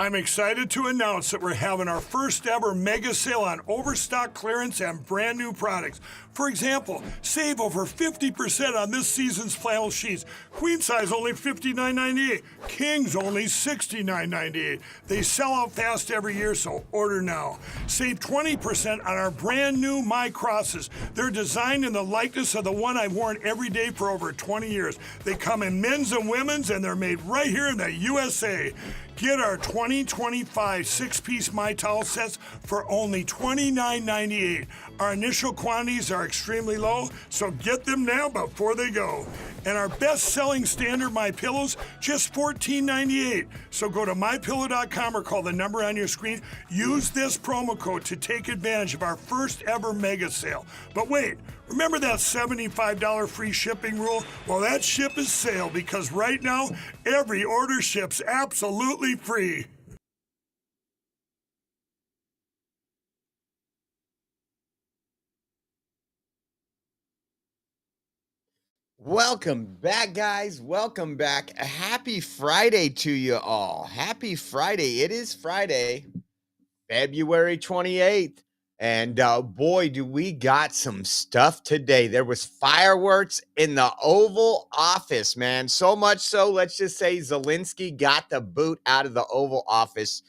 I'm excited to announce that we're having our first ever mega sale on overstock clearance and brand new products. For example, save over 50% on this season's flannel sheets. Queen size only $59.98, kings only $69.98. They sell out fast every year, so order now. Save 20% on our brand new My Crosses. They're designed in the likeness of the one I've worn every day for over 20 years. They come in men's and women's, and they're made right here in the USA. Get our 2025 six-piece My Towel sets for only $29.98. Our initial quantities are extremely low, so get them now before they go. And our best-selling standard My Pillows, just $14.98. So go to mypillow.com or call the number on your screen. Use this promo code to take advantage of our first ever mega sale. But wait, remember that $75 free shipping rule? Well, that ship is sailed because right now, every order ships absolutely free. Welcome back, guys. Welcome back. A happy Friday to you all. Happy Friday. It is Friday, February 28th. And boy, do we got some stuff today. There was fireworks in the Oval Office, man. So much so, let's just say Zelensky got the boot out of the Oval Office.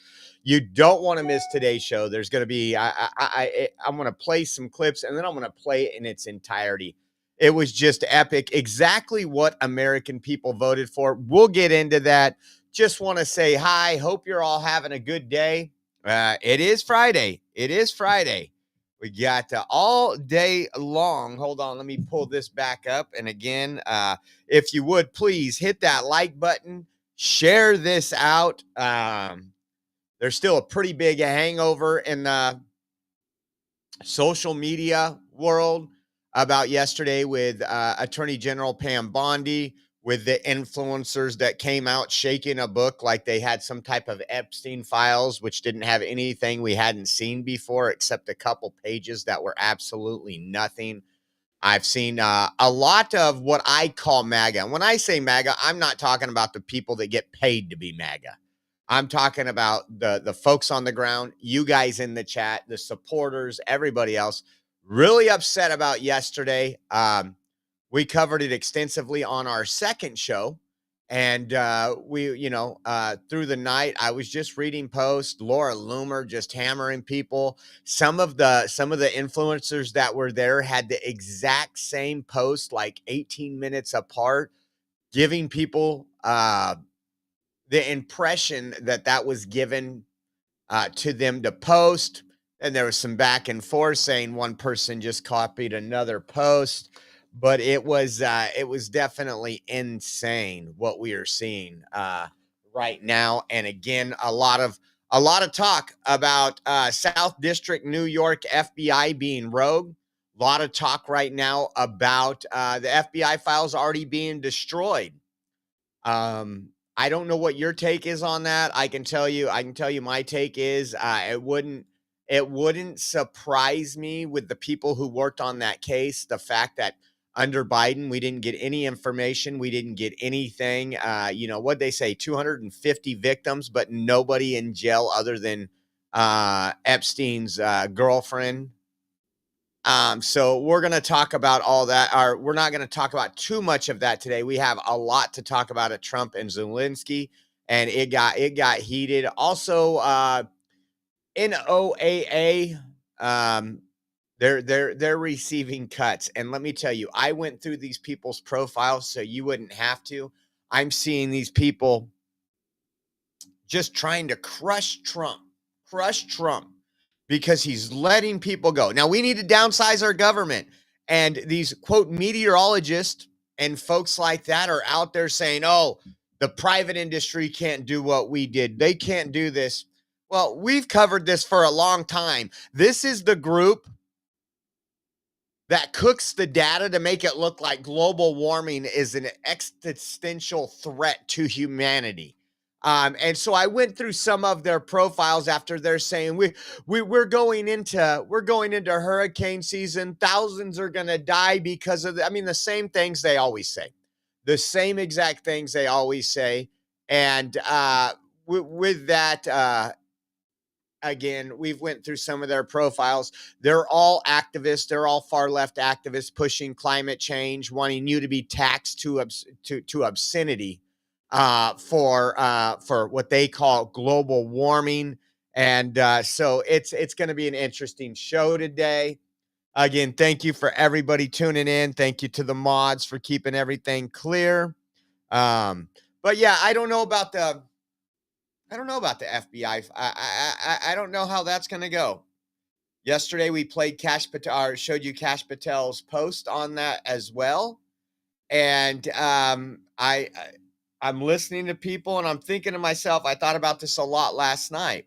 You don't want to miss today's show. There's going to be, I'm going to play some clips, and then I'm going to play it in its entirety. It was just epic. Exactly what American people voted for. We'll get into that. Just want to say hi. Hope you're all having a good day. It is Friday. It is Friday. We got all day long. Hold on. Let me pull this back up. And again, if you would, please hit that like button. Share this out. There's still a pretty big hangover in the social media world about yesterday with Attorney General Pam Bondi, with the influencers that came out shaking a book like they had some type of Epstein files, which didn't have anything we hadn't seen before except a couple pages that were absolutely nothing. I've seen a lot of what I call MAGA. And when I say MAGA, I'm not talking about the people that get paid to be MAGA. I'm talking about the folks on the ground, you guys in the chat, the supporters, everybody else. Really upset about yesterday. We covered it extensively on our second show. And through the night, I was just reading posts, Laura Loomer just hammering people. Some of the influencers that were there had the exact same post, like 18 minutes apart, giving people the impression that was given to them to post. And there was some back and forth saying one person just copied another post, but it was definitely insane what we are seeing right now. And again, a lot of talk about South District, New York FBI being rogue. A lot of talk right now about the FBI files already being destroyed. I don't know what your take is on that. I can tell you my take is it wouldn't surprise me with the people who worked on that case, the fact that under Biden, we didn't get any information. We didn't get anything. What'd they say? 250 victims, but nobody in jail other than Epstein's girlfriend. So we're going to talk about all that, or we're not going to talk about too much of that today. We have a lot to talk about at Trump and Zelensky, and it got heated. Also, NOAA, they're receiving cuts. And let me tell you, I went through these people's profiles so you wouldn't have to. I'm seeing these people just trying to crush Trump, because he's letting people go. Now, we need to downsize our government. And these, quote, meteorologists and folks like that are out there saying, oh, the private industry can't do what we did. They can't do this. Well, we've covered this for a long time. This is the group that cooks the data to make it look like global warming is an existential threat to humanity. And so I went through some of their profiles after they're saying we're going into hurricane season. Thousands are going to die because of the same things they always say, the same exact things they always say. And with that, again, we've went through some of their profiles. They're all activists. They're all far left activists pushing climate change, wanting you to be taxed to obscenity for what they call global warming. And so it's going to be an interesting show today. Again, thank you for everybody tuning in. Thank you to the mods for keeping everything clear. But yeah, I don't know about the FBI. I don't know how that's going to go. Yesterday we played Cash Patel, or showed you Cash Patel's post on that as well, and I'm listening to people and I'm thinking to myself. I thought about this a lot last night.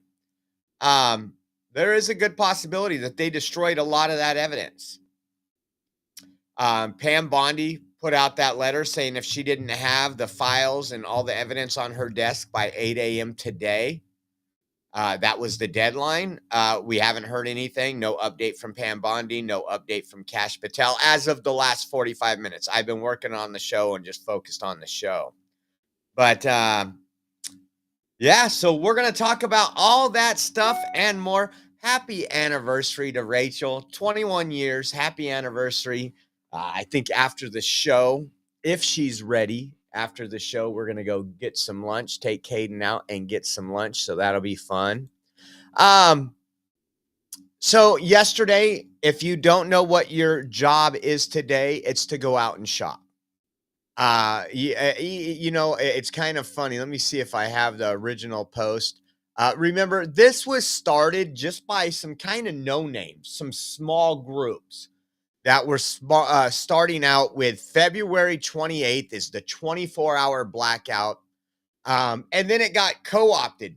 There is a good possibility that they destroyed a lot of that evidence. Pam Bondi put out that letter saying if she didn't have the files and all the evidence on her desk by 8 a.m. today, that was the deadline. We haven't heard anything. No update from Pam Bondi. No update from Cash Patel as of the last 45 minutes. I've been working on the show and just focused on the show. But yeah, so we're going to talk about all that stuff and more. Happy anniversary to Rachel. 21 years. Happy anniversary. I think after the show, if she's ready, after the show, we're going to go get some lunch, take Caden out and get some lunch. So that'll be fun. So yesterday, if you don't know what your job is today, it's to go out and shop. You know, it's kind of funny. Let me see if I have the original post. Remember, this was started just by some kind of no names, some small groups that were starting out with February 28th is the 24-hour blackout. And then it got co-opted.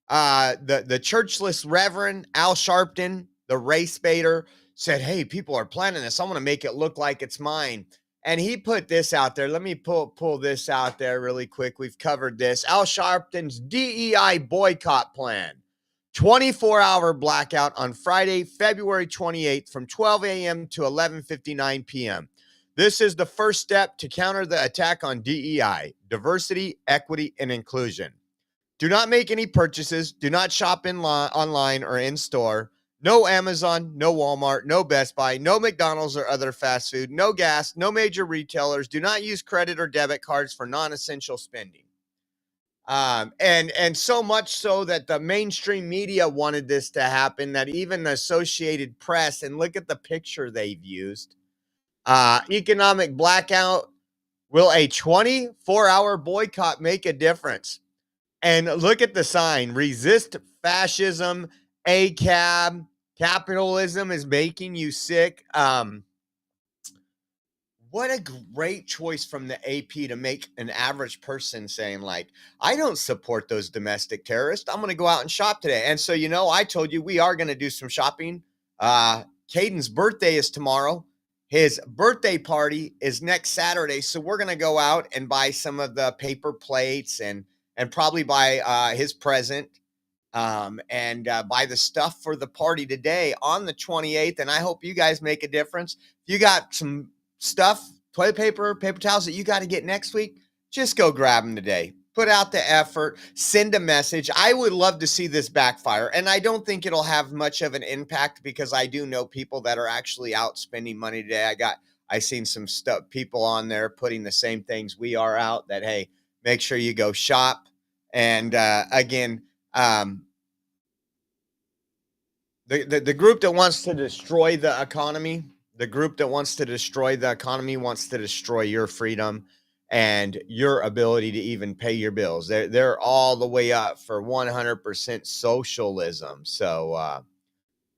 The churchless Reverend Al Sharpton, the race baiter, said, hey, people are planning this. I'm going to make it look like it's mine. And he put this out there. Let me pull this out there really quick. We've covered this. Al Sharpton's DEI boycott plan. 24-hour blackout on Friday, February 28th from 12 a.m. to 11:59 p.m. This is the first step to counter the attack on DEI, diversity, equity, and inclusion. Do not make any purchases. Do not shop online or in store. No Amazon, no Walmart, no Best Buy, no McDonald's or other fast food, no gas, no major retailers. Do not use credit or debit cards for non-essential spending. And so much so that the mainstream media wanted this to happen, that even the Associated Press, and look at the picture they've used. Economic blackout. Will a 24-hour boycott make a difference? And look at the sign. Resist fascism. ACAB. Capitalism is making you sick. What a great choice from the AP to make an average person saying, like, I don't support those domestic terrorists. I'm going to go out and shop today. And so, you know, I told you we are going to do some shopping. Caden's birthday is tomorrow. His birthday party is next Saturday. So we're going to go out and buy some of the paper plates and probably buy his present and buy the stuff for the party today on the 28th. And I hope you guys make a difference. If you got some stuff, toilet paper, paper towels that you got to get next week, just go grab them today. Put out the effort, send a message. I would love to see this backfire. And I don't think it'll have much of an impact because I do know people that are actually out spending money today. I seen some stuff, people on there putting the same things we are out that, hey, make sure you go shop. And again, the group that wants to destroy the economy, wants to destroy your freedom and your ability to even pay your bills. They're all the way up for 100% socialism. So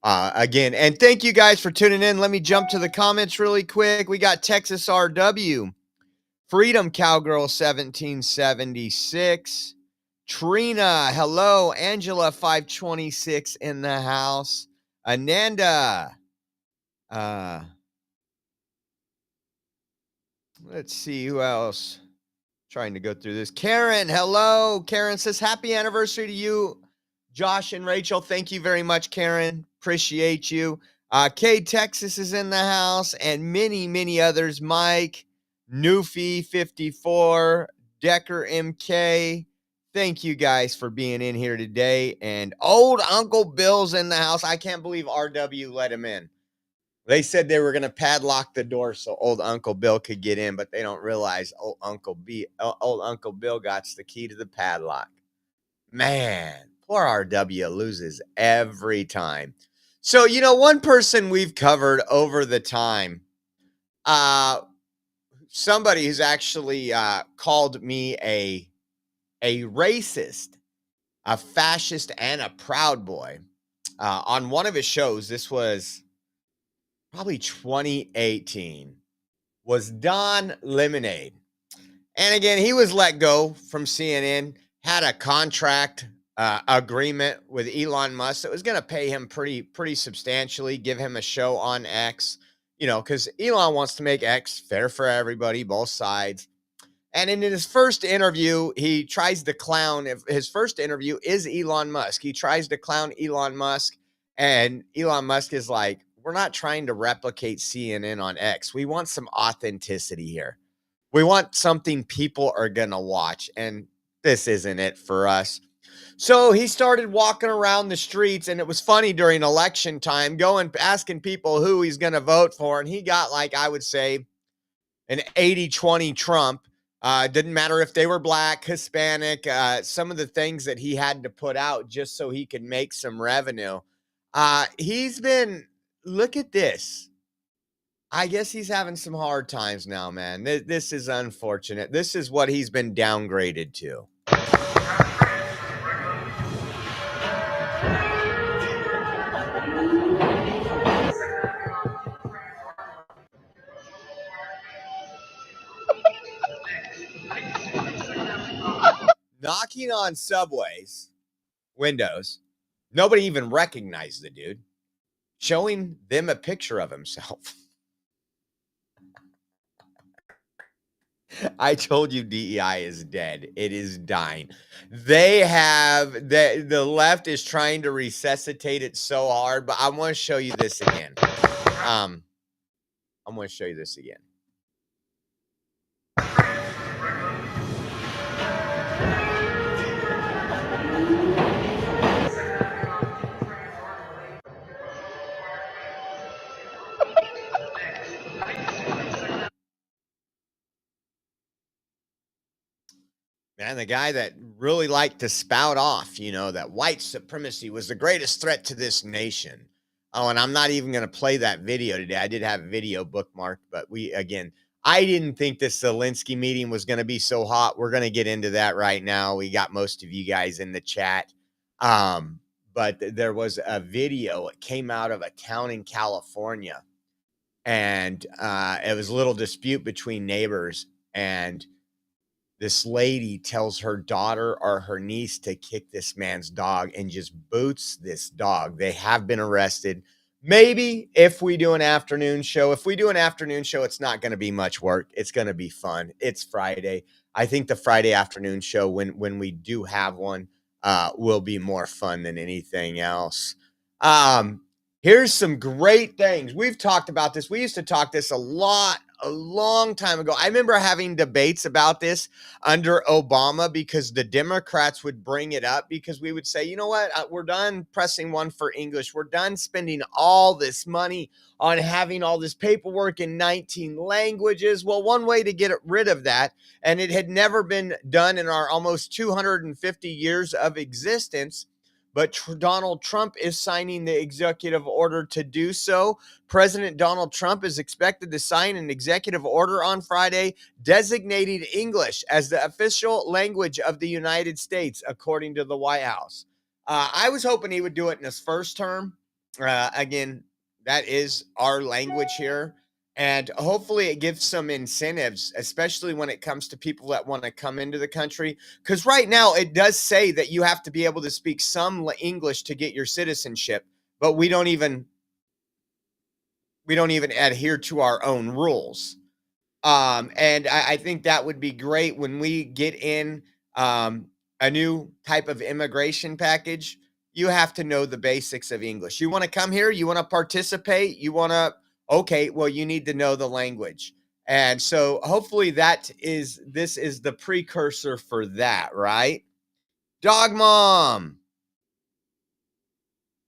again, and thank you guys for tuning in. Let me jump to the comments really quick. We got Texas RW, Freedom Cowgirl 1776. Trina, hello. Angela 526 in the house. Ananda. Let's see who else. Trying to go through this. Karen, hello. Karen says, happy anniversary to you, Josh and Rachel. Thank you very much, Karen. Appreciate you. Cade, Texas is in the house, and many, many others. Mike, Newfie 54, Decker MK. Thank you guys for being in here today. And old Uncle Bill's in the house. I can't believe RW let him in. They said they were going to padlock the door so old Uncle Bill could get in, but they don't realize old Uncle Bill got the key to the padlock. Man, poor RW loses every time. So, one person we've covered over the time, somebody who's actually called me a racist, a fascist, and a proud boy on one of his shows. This was probably 2018, was Don Lemonade. And again, he was let go from CNN, had a contract agreement with Elon Musk that was going to pay him pretty substantially, give him a show on X, because Elon wants to make X fair for everybody, both sides. And in his first interview, he tries to clown. His first interview is Elon Musk. He tries to clown Elon Musk, and Elon Musk is like, we're not trying to replicate CNN on X. We want some authenticity here. We want something people are going to watch, and this isn't it for us. So he started walking around the streets, and it was funny during election time, asking people who he's going to vote for, and he got, like, I would say, an 80-20 Trump. Didn't matter if they were black, Hispanic, some of the things that he had to put out just so he could make some revenue. Look at this. I guess he's having some hard times now, man. This is unfortunate. This is what he's been downgraded to. Knocking on subways windows. Nobody even recognized the dude. Showing them a picture of himself. I told you DEI is dead. It is dying. The left is trying to resuscitate it so hard, but I want to show you this again. I'm going to show you this again. Man, the guy that really liked to spout off, that white supremacy was the greatest threat to this nation. Oh, and I'm not even going to play that video today. I did have a video bookmarked, but I didn't think this Zelensky meeting was going to be so hot. We're going to get into that right now. We got most of you guys in the chat. But there was a video. It came out of a town in California, and it was a little dispute between neighbors, and this lady tells her daughter or her niece to kick this man's dog and just boots this dog. They have been arrested. Maybe if we do an afternoon show, it's not going to be much work. It's going to be fun. It's Friday. I think the Friday afternoon show, when we do have one, will be more fun than anything else. Here's some great things. We've talked about this. We used to talk this a long time ago. I remember having debates about this under Obama because the Democrats would bring it up because we would say, you know what, we're done pressing one for English. We're done spending all this money on having all this paperwork in 19 languages. Well, one way to get rid of that, and it had never been done in our almost 250 years of existence, but Donald Trump is signing the executive order to do so. President Donald Trump is expected to sign an executive order on Friday designating English as the official language of the United States, according to the White House. I was hoping he would do it in his first term. Again, that is our language here. And hopefully it gives some incentives, especially when it comes to people that want to come into the country. Because right now it does say that you have to be able to speak some English to get your citizenship, but we don't even adhere to our own rules. And I think that would be great when we get in a new type of immigration package. You have to know the basics of English. You want to come here, you want to participate, okay, well, you need to know the language. And so hopefully this is the precursor for that, right? Dog Mom.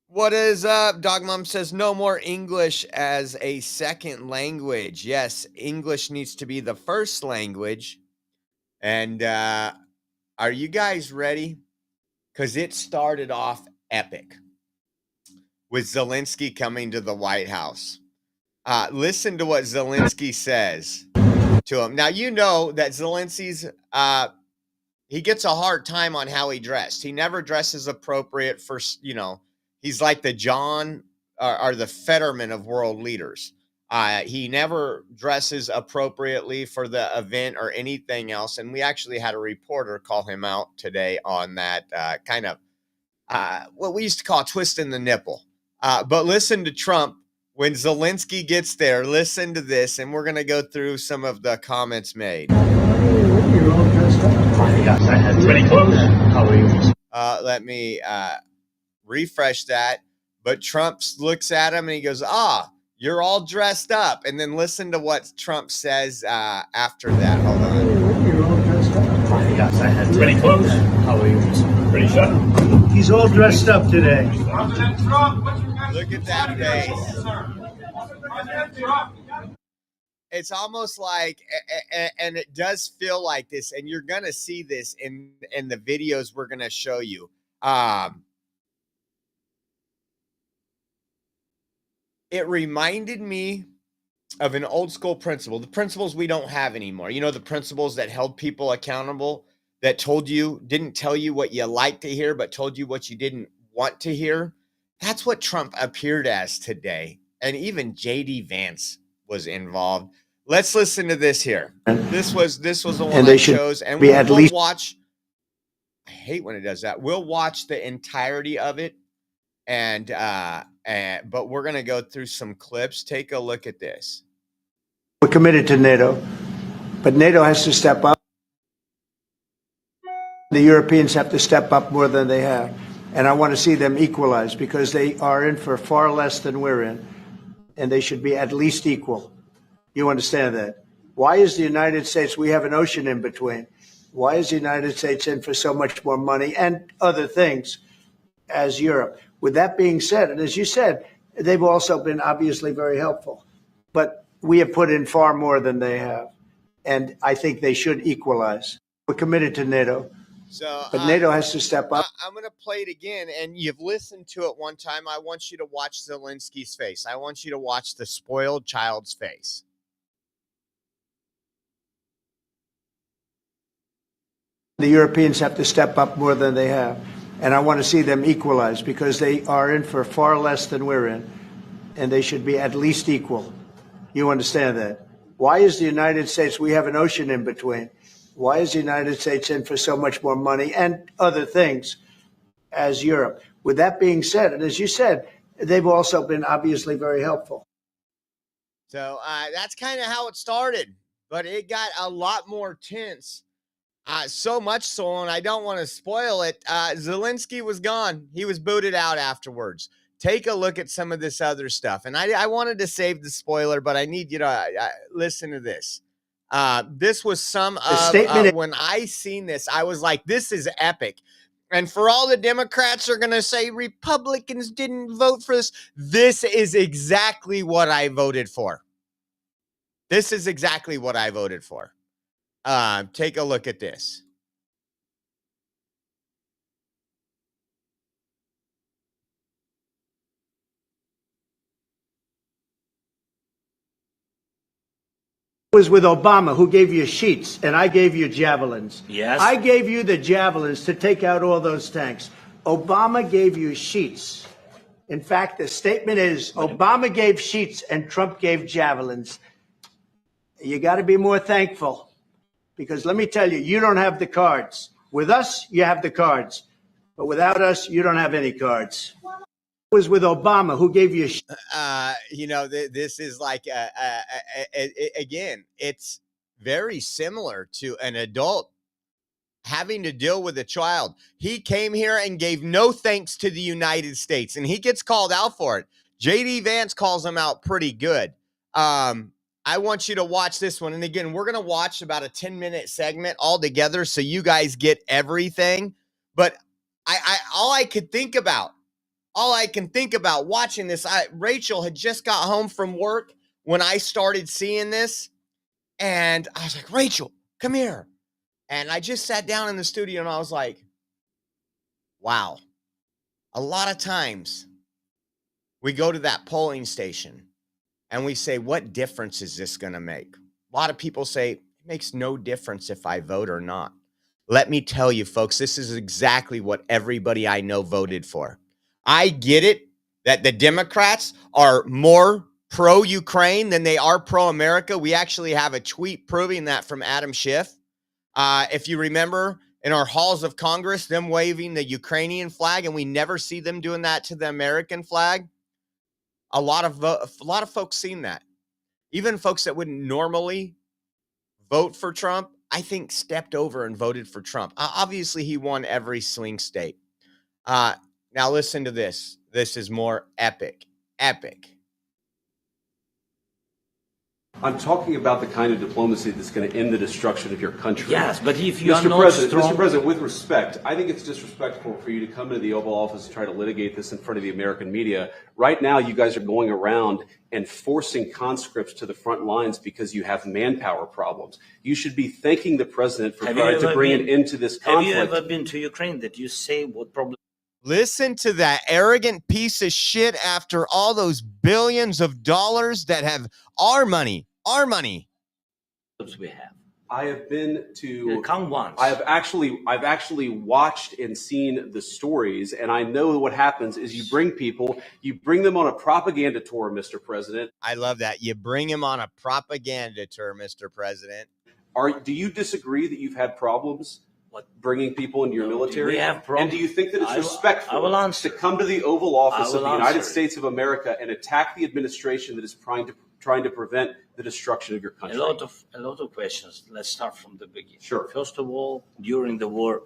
What is up? Dog Mom says no more English as a second language. Yes, English needs to be the first language. And are you guys ready? Because it started off epic with Zelensky coming to the White House. Listen to what Zelensky says to him. Now, you know that Zelensky's, he gets a hard time on how he dressed. He never dresses appropriate for, he's like the John or the Fetterman of world leaders. He never dresses appropriately for the event or anything else. And we actually had a reporter call him out today on that kind of what we used to call twisting the nipple. But listen to Trump when Zelensky gets there. Listen to this, and we're going to go through some of the comments made. Pretty close. How are you? Let me refresh that. But Trump looks at him and he goes, you're all dressed up. And then listen to what Trump says after that. Hold on. You're all dressed up. Pretty close. How are you? Pretty sure. He's all dressed up today. Look at that face. It's almost like, and it does feel like this, and you're going to see this in the videos we're going to show you. It reminded me of an old school principle, the principles we don't have anymore. You know, the principles that held people accountable, that didn't tell you what you liked to hear, but told you what you didn't want to hear. That's what Trump appeared as today. And even J.D. Vance was involved. Let's listen to this here. This was the one I chose, and we'll watch. I hate when it does that. We'll watch the entirety of it, but we're gonna go through some clips. Take a look at this. We're committed to NATO, but NATO has to step up. The Europeans have to step up more than they have, and I want to see them equalize because they are in for far less than we're in, and they should be at least equal. You understand that? Why is the United States, we have an ocean in between. Why is the United States in for so much more money and other things as Europe? With that being said, and as you said, they've also been obviously very helpful, but we have put in far more than they have. And I think they should equalize. We're committed to NATO, but NATO has to step up. I'm going to play it again, and you've listened to it one time. I want you to watch Zelensky's face. I want you to watch the spoiled child's face. The Europeans have to step up more than they have. And I want to see them equalize because they are in for far less than we're in. And they should be at least equal. You understand that? Why is the United States, we have an ocean in between. Why is the United States in for so much more money and other things as Europe? With that being said, and as you said, they've also been obviously very helpful. So that's kind of how it started, but it got a lot more tense. So much so, and I don't want to spoil it, Zelensky was gone. He was booted out afterwards. Take a look at some of this other stuff. And I wanted to save the spoiler, but I need you to listen to this. This was some of, when I seen this, I was like, this is epic. And for all the Democrats are going to say Republicans didn't vote for this, this is exactly what I voted for. This is exactly what I voted for. Take a look at this. It was with Obama who gave you sheets and I gave you javelins. Yes. I gave you the javelins to take out all those tanks. Obama gave you sheets. In fact, the statement is Obama gave sheets and Trump gave javelins. You got to be more thankful. Because let me tell you, you don't have the cards. With us, you have the cards. But without us, you don't have any cards. It was with Obama who gave you. This is like, again, it's very similar to an adult having to deal with a child. He came here and gave no thanks to the United States, and he gets called out for it. J.D. Vance calls him out pretty good. I want you to watch this one. And again, we're going to watch about a 10-minute segment all together so you guys get everything. But all I can think about watching this, Rachel had just got home from work when I started seeing this, and I was like, Rachel, come here. And I just sat down in the studio and I was like, wow, a lot of times we go to that polling station and we say, what difference is this going to make? A lot of people say, it makes no difference if I vote or not. Let me tell you, folks, this is exactly what everybody I know voted for. I get it that the Democrats are more pro-Ukraine than they are pro-America. We actually have a tweet proving that from Adam Schiff. If you remember, in our halls of Congress, them waving the Ukrainian flag, and we never see them doing that to the American flag. A lot of folks seen that. Even folks that wouldn't normally vote for Trump, I think stepped over and voted for Trump. Obviously, he won every swing state. Now listen to this. This is more epic. I'm talking about the kind of diplomacy that's going to end the destruction of your country. Yes, but if you are Mr. not President, strong... Mr. President, with respect, I think it's disrespectful for you to come into the Oval Office and try to litigate this in front of the American media. Right now, you guys are going around and forcing conscripts to the front lines because you have manpower problems. You should be thanking the president for trying to bring an end to this conflict. Have you ever been to Ukraine that you say what problem... Listen to that arrogant piece of shit after all those billions of dollars that have our money. we have? I have been to Come once. I've actually watched and seen the stories, and I know what happens is you bring them on a propaganda tour, Mr. President. I love that. You bring him on a propaganda tour, Mr. President. Do you disagree that you've had problems bringing people into your military? We have problems. And do you think that it's respectful to come to the Oval Office of the United States of America and attack the administration that is trying to prevent the destruction of your country? A lot of questions. Let's start from the beginning. Sure. First of all, during the war,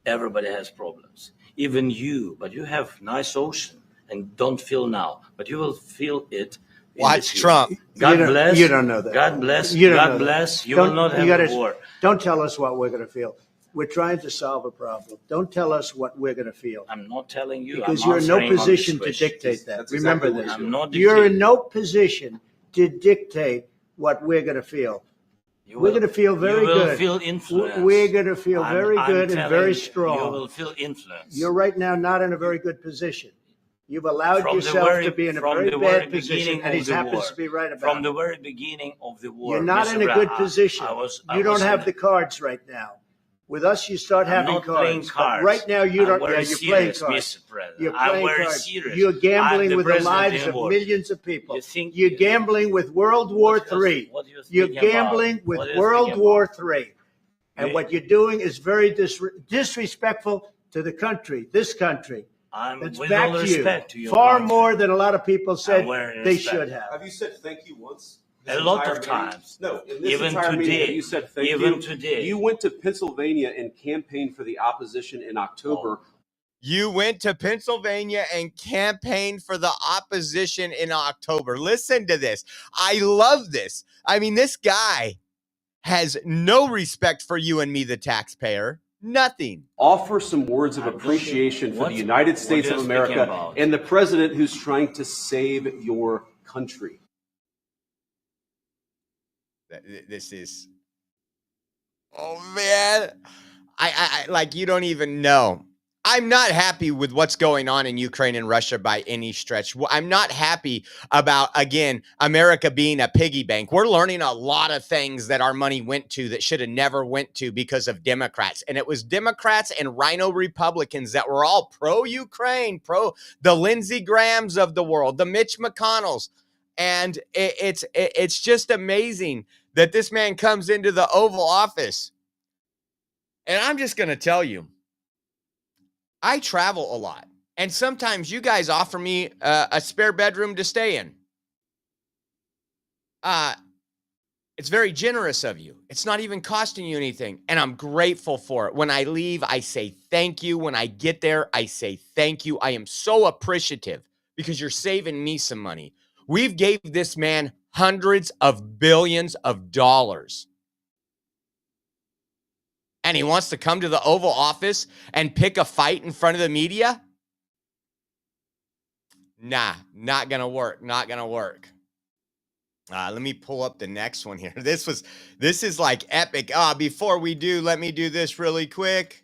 everybody has problems. Even you, but you have nice ocean and don't feel now, but you will feel it. Watch Trump. God bless. You don't know that. God bless. You don't God know bless. that. You will not have a war. Don't tell us what we're going to feel. We're trying to solve a problem. Don't tell us what we're going to feel. I'm not telling you. Because you're in no position to dictate that. Remember this. I'm not You're in no position to dictate what we're going to feel. We're going to feel very good. You will feel influence. We're going to feel very good and very strong. You will feel influence. You're right now not in a very good position. You've allowed yourself to be in a very bad position, and he happens to be right about it. From the very beginning of the war. You're not in a good position. You don't have the cards right now. With us, you start having cards. But right now, you don't. Yeah, you're playing cards. You're playing cards. You're gambling with the lives of millions of people. You're gambling with World War III. You're gambling with World War III. And what you're doing is very disrespectful to the country, this country. That's back to you. Far more than a lot of people said they should have. Have you said thank you once? A lot of times. No, in this even entire today. meeting, you said thank even you. Today. You went to Pennsylvania and campaigned for the opposition in October. You went to Pennsylvania and campaigned for the opposition in October. Listen to this. I love this. I mean, this guy has no respect for you and me, the taxpayer. Nothing. Offer some words of appreciation for the United States of America and the president who's trying to save your country. This is, oh man, I like, you don't even know. I'm not happy with what's going on in Ukraine and Russia by any stretch. I'm not happy about, again, America being a piggy bank. We're learning a lot of things that our money went to that should have never went to because of Democrats. And it was Democrats and rhino Republicans that were all pro-Ukraine, pro the Lindsey Grahams of the world, the Mitch McConnells. And it's just amazing that this man comes into the Oval Office. And I'm just going to tell you, I travel a lot. And sometimes you guys offer me a spare bedroom to stay in. It's very generous of you. It's not even costing you anything. And I'm grateful for it. When I leave, I say thank you. When I get there, I say thank you. I am so appreciative because you're saving me some money. We've gave this man hundreds of billions of dollars. and he wants to come to the Oval Office and pick a fight in front of the media? Nah, not going to work. Not going to work. Let me pull up the next one here. This is like epic. Before we do, let me do this really quick.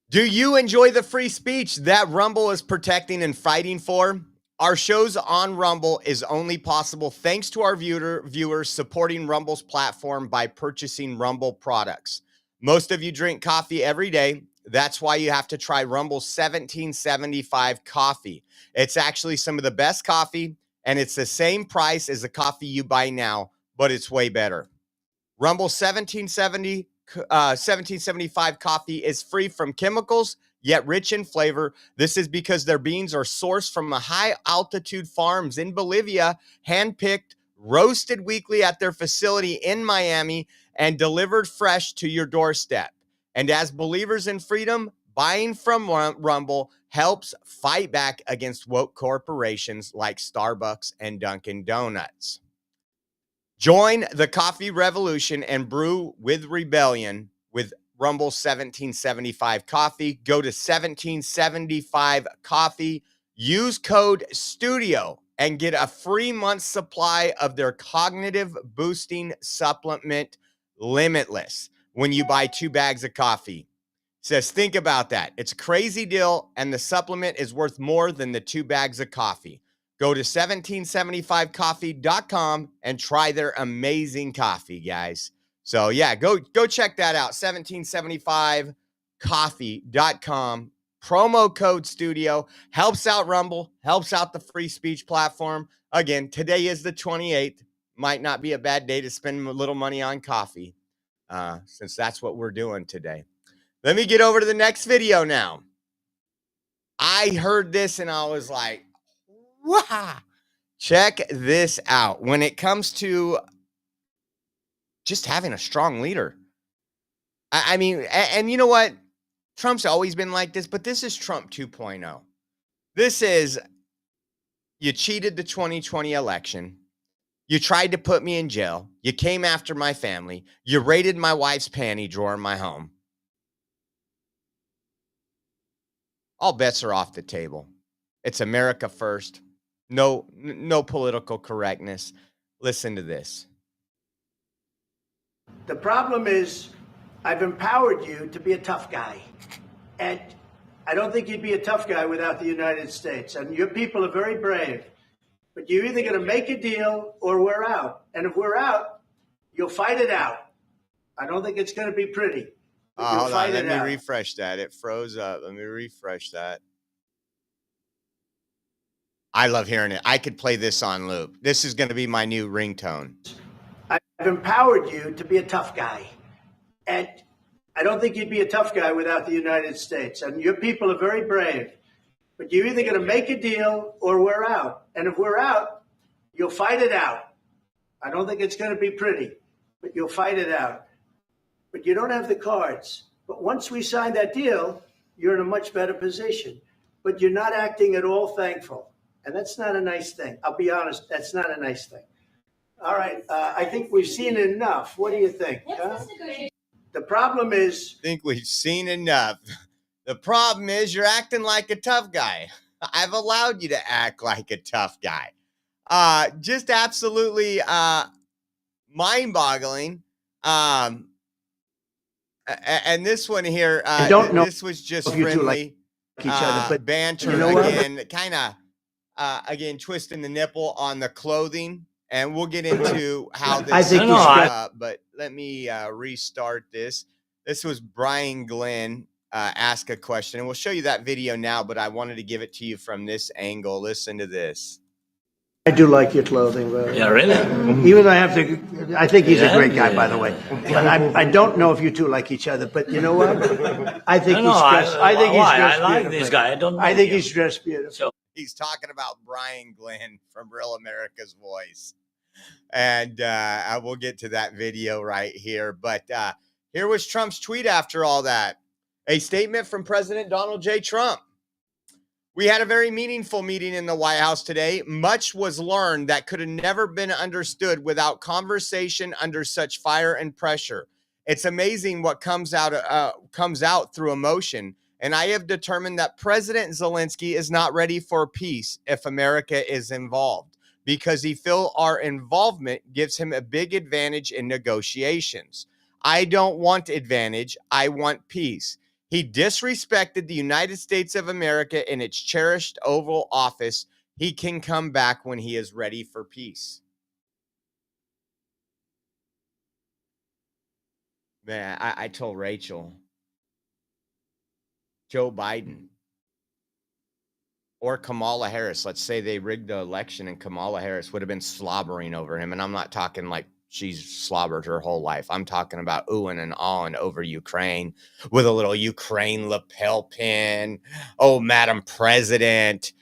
Do you enjoy the free speech that Rumble is protecting and fighting for? Our shows on Rumble is only possible thanks to our viewers supporting Rumble's platform by purchasing Rumble products. Most of you drink coffee every day. That's why you have to try Rumble's 1775 coffee. It's actually some of the best coffee, and it's the same price as the coffee you buy now, but it's way better. Rumble 1775 coffee is free from chemicals, yet rich in flavor. This is because their beans are sourced from high altitude farms in Bolivia, handpicked, roasted weekly at their facility in Miami, and delivered fresh to your doorstep. And as believers in freedom, buying from Rumble helps fight back against woke corporations like Starbucks and Dunkin' Donuts. Join the coffee revolution and brew with rebellion with Rumble 1775 coffee. Go to 1775 coffee, use code STUDIO, and get a free month's supply of their cognitive boosting supplement, Limitless, when you buy 2 bags of coffee. Says, think about that. It's a crazy deal, and the supplement is worth more than the 2 bags of coffee. Go to 1775coffee.com and try their amazing coffee, guys. So, yeah, go check that out, 1775coffee.com. Promo code STUDIO. Helps out Rumble, helps out the free speech platform. Again, today is the 28th. Might not be a bad day to spend a little money on coffee, since that's what we're doing today. Let me get over to the next video now. I heard this and I was like, wow. Check this out. When it comes to just having a strong leader. I mean, and you know what? Trump's always been like this, but this is Trump 2.0. This is, you cheated the 2020 election. You tried to put me in jail. You came after my family. You raided my wife's panty drawer in my home. All bets are off the table. It's America first. No political correctness. Listen to this. The problem is I've empowered you to be a tough guy. And I don't think you'd be a tough guy without the United States. And your people are very brave. But you're either going to make a deal or we're out. And if we're out, you'll fight it out. I don't think it's going to be pretty. Hold on. Let me refresh that. It froze up. Let me refresh that. I love hearing it. I could play this on loop. This is going to be my new ringtone. I've empowered you to be a tough guy. And I don't think you'd be a tough guy without the United States. And your people are very brave. But you're either going to make a deal or we're out. And if we're out, you'll fight it out. I don't think it's going to be pretty, but you'll fight it out. But you don't have the cards. But once we sign that deal, you're in a much better position. But you're not acting at all thankful. And that's not a nice thing. I'll be honest, that's not a nice thing. All right, I think we've seen enough. What do you think? Huh? The problem is... I think we've seen enough. The problem is you're acting like a tough guy. I've allowed you to act like a tough guy. Just absolutely mind-boggling. And this one here, I don't know. This was just friendly like each other, but banter you know again, kind of again twisting the nipple on the clothing. And we'll get into how this I think but let me restart this. This was Brian Glenn ask a question, and we'll show you that video now, but I wanted to give it to you from this angle. Listen to this. I do like your clothing, but Yeah, really? even though I think he's a great guy, by the way. But I don't know if you two like each other, but you know what? I think he's dressed. I think he's dressed I like beautifully. this guy. I don't know I think him. he's dressed beautiful. So He's talking about Brian Glenn from Real America's Voice. And I will get to that video right here. But here was Trump's tweet after all that. A statement from President Donald J. Trump. We had a very meaningful meeting in the White House today. Much was learned that could have never been understood without conversation under such fire and pressure. It's amazing what comes out through emotion. And I have determined that President Zelensky is not ready for peace if America is involved, because he feels our involvement gives him a big advantage in negotiations. I don't want advantage. I want peace. He disrespected the United States of America in its cherished Oval Office. He can come back when he is ready for peace. Man, I told Rachel, Joe Biden or Kamala Harris, let's say they rigged the election and Kamala Harris would have been slobbering over him. And I'm not talking like she's slobbered her whole life. I'm talking about oohing and awing over Ukraine with a little Ukraine lapel pin. Oh, Madam President.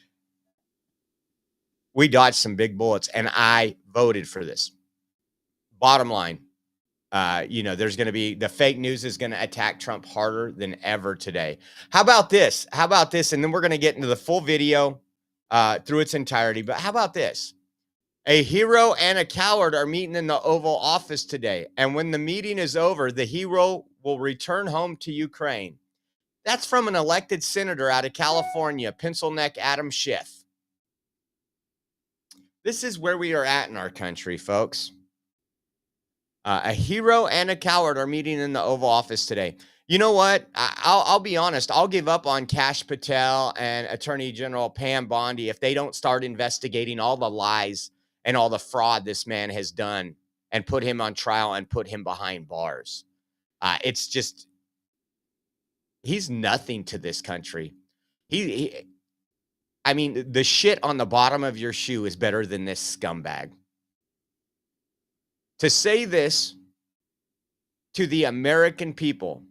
We dodged some big bullets, and I voted for this. Bottom line, there's going to be, the fake news is going to attack Trump harder than ever today. How about this? And then we're going to get into the full video through its entirety. But how about this? A hero and a coward are meeting in the Oval Office today. And when the meeting is over, the hero will return home to Ukraine. That's from an elected senator out of California, Pencil Neck Adam Schiff. This is where we are at in our country, folks. A hero and a coward are meeting in the Oval Office today. You know what? I'll be honest. I'll give up on Kash Patel and Attorney General Pam Bondi if they don't start investigating all the lies and all the fraud this man has done and put him on trial and put him behind bars. It's just, he's nothing to this country. I mean, the shit on the bottom of your shoe is better than this scumbag. To say this to the American people,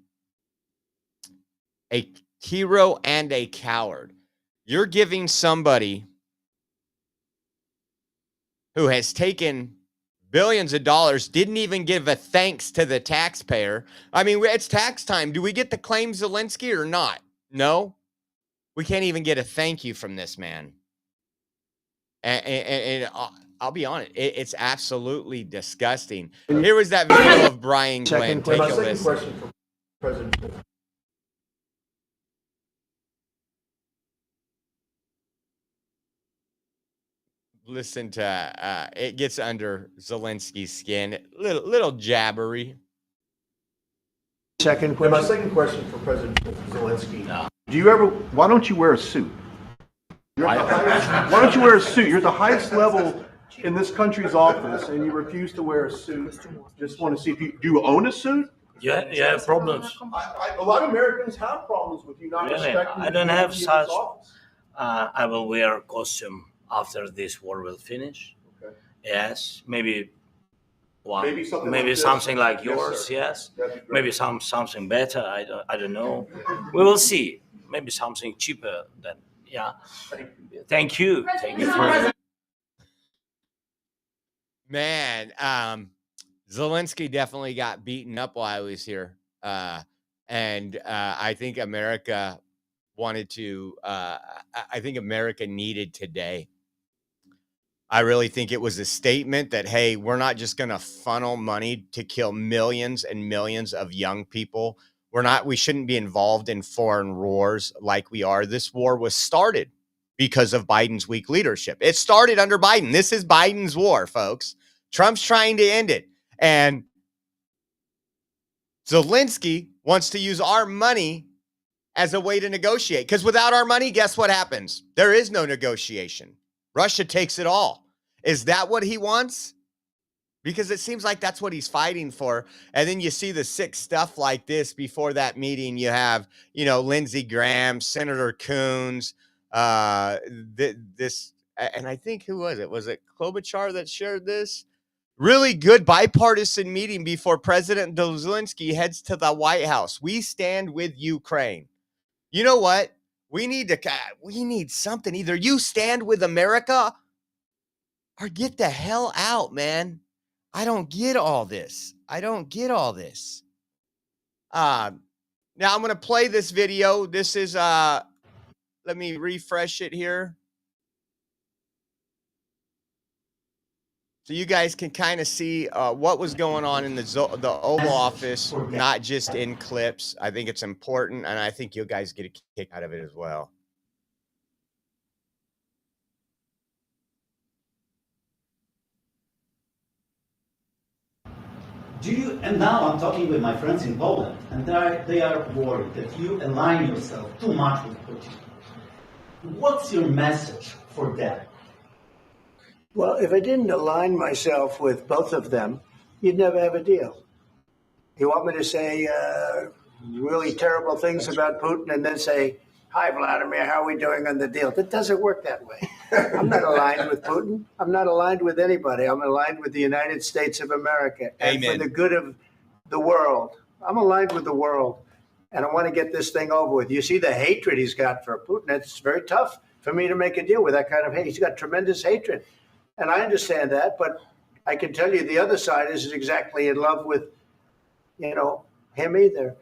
a hero and a coward, you're giving somebody who has taken billions of dollars, didn't even give a thanks to the taxpayer. I mean, it's tax time. Do we get to claim Zelensky or not? No. We can't even get a thank you from this man. And I'll be honest, it's absolutely disgusting. Here was that video of Brian Glenn. Take a listen. Question for President. Listen to it gets under Zelensky's skin. Little jabbery. Second question. My second question for President Zelensky. Why don't you wear a suit? Why don't you wear a suit? You're at the highest level in this country's office, and you refuse to wear a suit. Just want to see if do you own a suit? Yeah, you have problems. A lot of Americans have problems with you not respecting. I don't have such. I will wear a costume after this war will finish. Okay. Yes, maybe something like yours. Yes, maybe something better. I don't know. We will see. Maybe something cheaper than. Yeah. Thank you. Thank you for. Man, Zelensky definitely got beaten up while I was here. And I think America wanted to, I think America needed today. I really think it was a statement that, hey, we're not just going to funnel money to kill millions and millions of young people. We shouldn't be involved in foreign wars like we are. This war was started because of Biden's weak leadership. It started under Biden. This is Biden's war, folks. Trump's trying to end it. And Zelensky wants to use our money as a way to negotiate. Because without our money, guess what happens? There is no negotiation. Russia takes it all. Is that what he wants? Because it seems like that's what he's fighting for. And then you see the sick stuff like this before that meeting. You have, Lindsey Graham, Senator Coons, this, and I think, who was it? Was it Klobuchar that shared this? Really good bipartisan meeting before President Zelensky heads to the White House. We stand with Ukraine. You know what? We need something. Either you stand with America or get the hell out, man. I don't get all this. Now I'm going to play this video. This is, let Let me refresh it here. So you guys can kind of see what was going on in the Oval Office, not just in clips. I think it's important, and I think you guys get a kick out of it as well. And now I'm talking with my friends in Poland, and they are worried that you align yourself too much with Putin. What's your message for them? Well, if I didn't align myself with both of them, you'd never have a deal. You want me to say really terrible things about Putin and then say, "Hi, Vladimir, how are we doing on the deal?" That doesn't work that way. I'm not aligned with Putin. I'm not aligned with anybody. I'm aligned with the United States of America. And Amen. for the good of the world. I'm aligned with the world. And I want to get this thing over with. You see the hatred he's got for Putin. It's very tough for me to make a deal with that kind of hate. He's got tremendous hatred. And I understand that, but I can tell you the other side isn't exactly in love with, him either.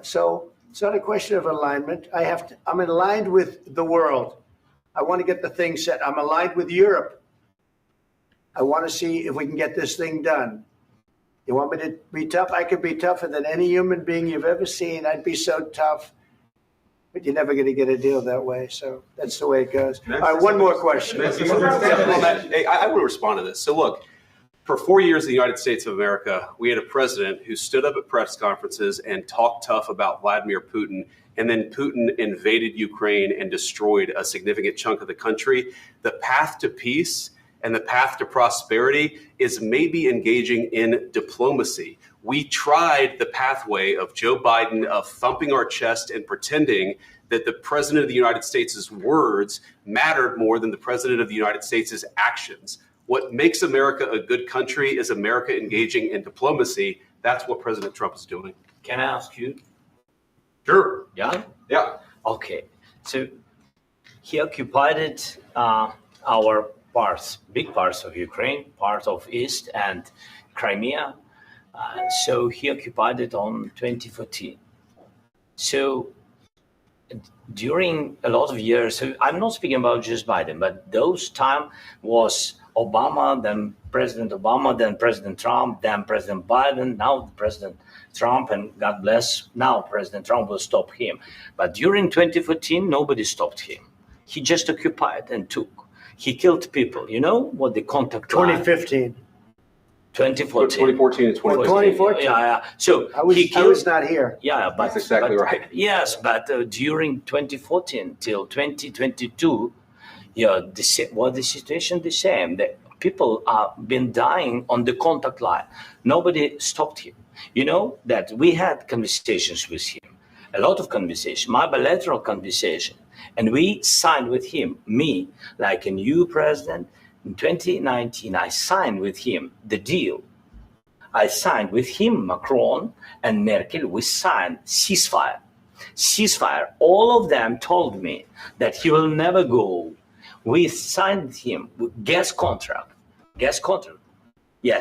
So it's not a question of alignment. I'm aligned with the world. I want to get the thing set. I'm aligned with Europe. I want to see if we can get this thing done. You want me to be tough? I could be tougher than any human being you've ever seen. I'd be so tough. But you're never going to get a deal that way. So that's the way it goes. All right, one more question. Hey, I want to respond to this. So look, for 4 years in the United States of America, we had a president who stood up at press conferences and talked tough about Vladimir Putin. And then Putin invaded Ukraine and destroyed a significant chunk of the country. The path to peace and the path to prosperity is maybe engaging in diplomacy. We tried the pathway of Joe Biden, of thumping our chest and pretending that the president of the United States' words mattered more than the president of the United States' actions. What makes America a good country is America engaging in diplomacy. That's what President Trump is doing. Can I ask you? Sure. Yeah? Yeah. Okay. So he occupied our parts, big parts of Ukraine, part of East and Crimea. So he occupied it on 2014. So during a lot of years, so I'm not speaking about just Biden, but those time was Obama, then President Obama, then President Trump, then President Biden, now President Trump, and God bless, now President Trump will stop him. But during 2014, nobody stopped him. He just occupied and took. He killed people. You know what the contact line? 2015. 2014 and 2015. 2014. Yeah. So I was not here. Yeah, but that's exactly right. Yes, but during 2014 till 2022, the situation the same. The people are been dying on the contact line. Nobody stopped him. You know that we had conversations with him, a lot of conversation, my bilateral conversation, and we signed with him. Me, like a new president. In 2019, I signed with him the deal. I signed with him, Macron and Merkel, we signed ceasefire. Ceasefire. All of them told me that he will never go. We signed with him with gas contract. Yes,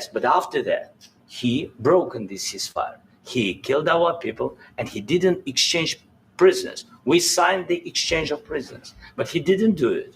but after that, he broken this ceasefire. He killed our people and he didn't exchange prisoners. We signed the exchange of prisoners, but he didn't do it.